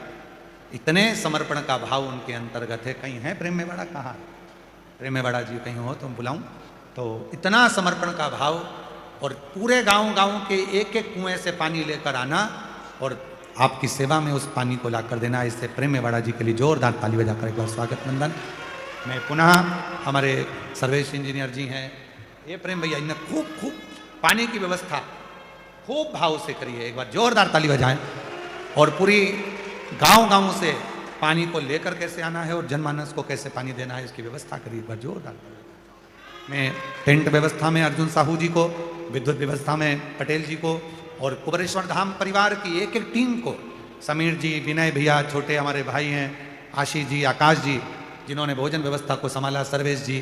इतने समर्पण का भाव उनके अंतर्गत है। कहीं है प्रेम मेवाड़ा? कहाँ प्रेम मेवाड़ा जी? कहीं हो तो बुलाऊं। तो इतना समर्पण का भाव, और पूरे गांव के एक एक कुएं से पानी लेकर आना और आपकी सेवा में उस पानी को लाकर देना। इससे प्रेम मेवाड़ा जी के लिए जोरदार ताली बजाकर एक बार स्वागत नंदन। मैं पुनः हमारे सर्वेश इंजीनियर जी हैं, ये प्रेम भैया, इन्हें खूब पानी की व्यवस्था खूब भाव से करी है, एक बार जोरदार ताली बजाएं। और पूरी गांव से पानी को लेकर कैसे आना है और जनमानस को कैसे पानी देना है, इसकी व्यवस्था करी, एक बार जोरदार। मैं टेंट व्यवस्था में अर्जुन साहू जी को, विद्युत व्यवस्था में पटेल जी को, और कुबरेश्वर धाम परिवार की एक एक टीम को, समीर जी, विनय भैया, छोटे हमारे भाई हैं, आशीष जी, आकाश जी, जिन्होंने भोजन व्यवस्था को संभाला, सर्वेश जी,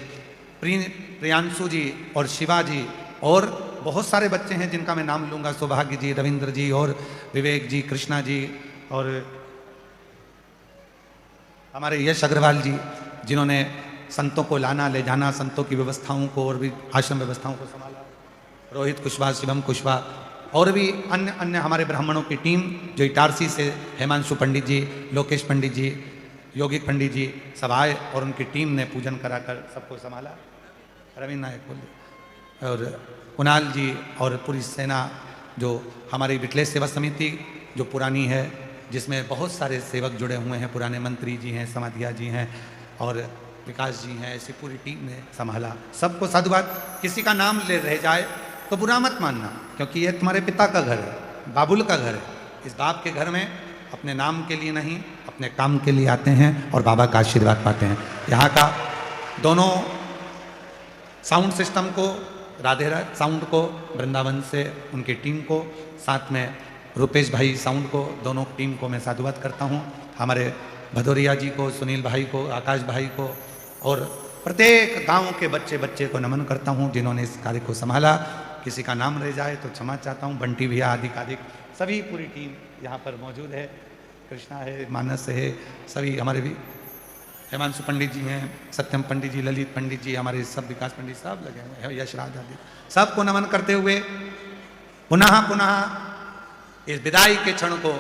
प्रियांशु जी और शिवा जी, और बहुत सारे बच्चे हैं जिनका मैं नाम लूँगा, सौभाग्य जी, रविंद्र जी और विवेक जी, कृष्णा जी, और हमारे यश अग्रवाल जी, जिन्होंने संतों को लाना ले जाना, संतों की व्यवस्थाओं को और भी आश्रम व्यवस्थाओं को संभाला, रोहित कुशवाहा, शिवम कुशवाहा, और भी अन्य हमारे ब्राह्मणों की टीम, जो इटारसी से हिमांशु पंडित जी, लोकेश पंडित जी, योगिक पंडित जी सब आए और उनकी टीम ने पूजन कराकर सबको संभाला। रविंद्र नायक बोल, और कुणाल जी और पूरी सेना, जो हमारी विटलेश सेवा समिति जो पुरानी है, जिसमें बहुत सारे सेवक जुड़े हुए हैं, पुराने मंत्री जी हैं, समाधिया जी हैं और विकास जी हैं, ऐसी पूरी टीम ने संभाला। सबको साधुवाद। किसी का नाम ले रह जाए तो बुरा मत मानना, क्योंकि ये तुम्हारे पिता का घर है, बाबुल का घर है। इस बाप के घर में अपने नाम के लिए नहीं, अपने काम के लिए आते हैं और बाबा का आशीर्वाद पाते हैं। यहाँ का दोनों साउंड सिस्टम को, राधे साउंड को, वृंदावन से उनकी टीम को, साथ में रुपेश भाई साउंड को, दोनों टीम को मैं साधुवाद करता हूँ। हमारे भदौरिया जी को, सुनील भाई को, आकाश भाई को, और प्रत्येक गांव के बच्चे को नमन करता हूँ जिन्होंने इस कार्य को संभाला। किसी का नाम रह जाए तो क्षमा चाहता हूँ। बंटी भैया आदि सभी पूरी टीम यहाँ पर मौजूद है, कृष्णा है, मानस है, सभी हमारे भी हिमांशु पंडित जी हैं, सत्यम पंडित जी, ललित पंडित जी, हमारे सब विकास पंडित सब लगे हुए हैं, यशराज आदि, सबको नमन करते हुए पुनः इस विदाई के क्षण को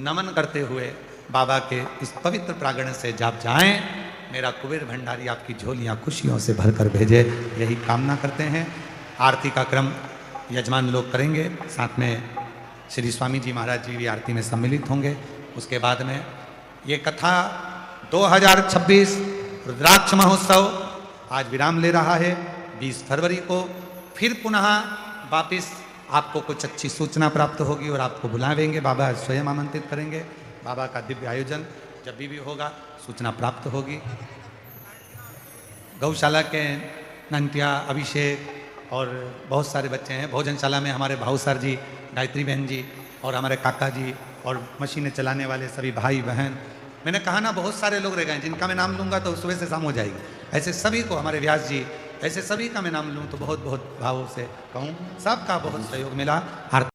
नमन करते हुए बाबा के इस पवित्र प्रांगण से जब जाएं, मेरा कुबेर भंडारी आपकी झोलियां खुशियों से भरकर भेजे, यही कामना करते हैं। आरती का क्रम यजमान लोग करेंगे, साथ में श्री स्वामी जी महाराज जी भी आरती में सम्मिलित होंगे। उसके बाद में ये कथा 2026 रुद्राक्ष महोत्सव आज विराम ले रहा है। 20 फरवरी को फिर पुनः वापिस आपको कुछ अच्छी सूचना प्राप्त होगी और आपको बुलावेंगे, बाबा स्वयं आमंत्रित करेंगे। बाबा का दिव्य आयोजन जब भी होगा सूचना प्राप्त होगी। गौशाला के नंटिया, अभिषेक और बहुत सारे बच्चे हैं। भोजनशाला में हमारे भाऊ सर जी, गायत्री बहन जी और हमारे काका जी और मशीनें चलाने वाले सभी भाई बहन, मैंने कहा ना बहुत सारे लोग रह गए, जिनका मैं नाम लूँगा तो सुबह से शाम हो जाएगी। ऐसे सभी को, हमारे व्यास जी, ऐसे सभी का मैं नाम लूँ तो बहुत बहुत भावों से कहूँ, सबका बहुत सहयोग मिला।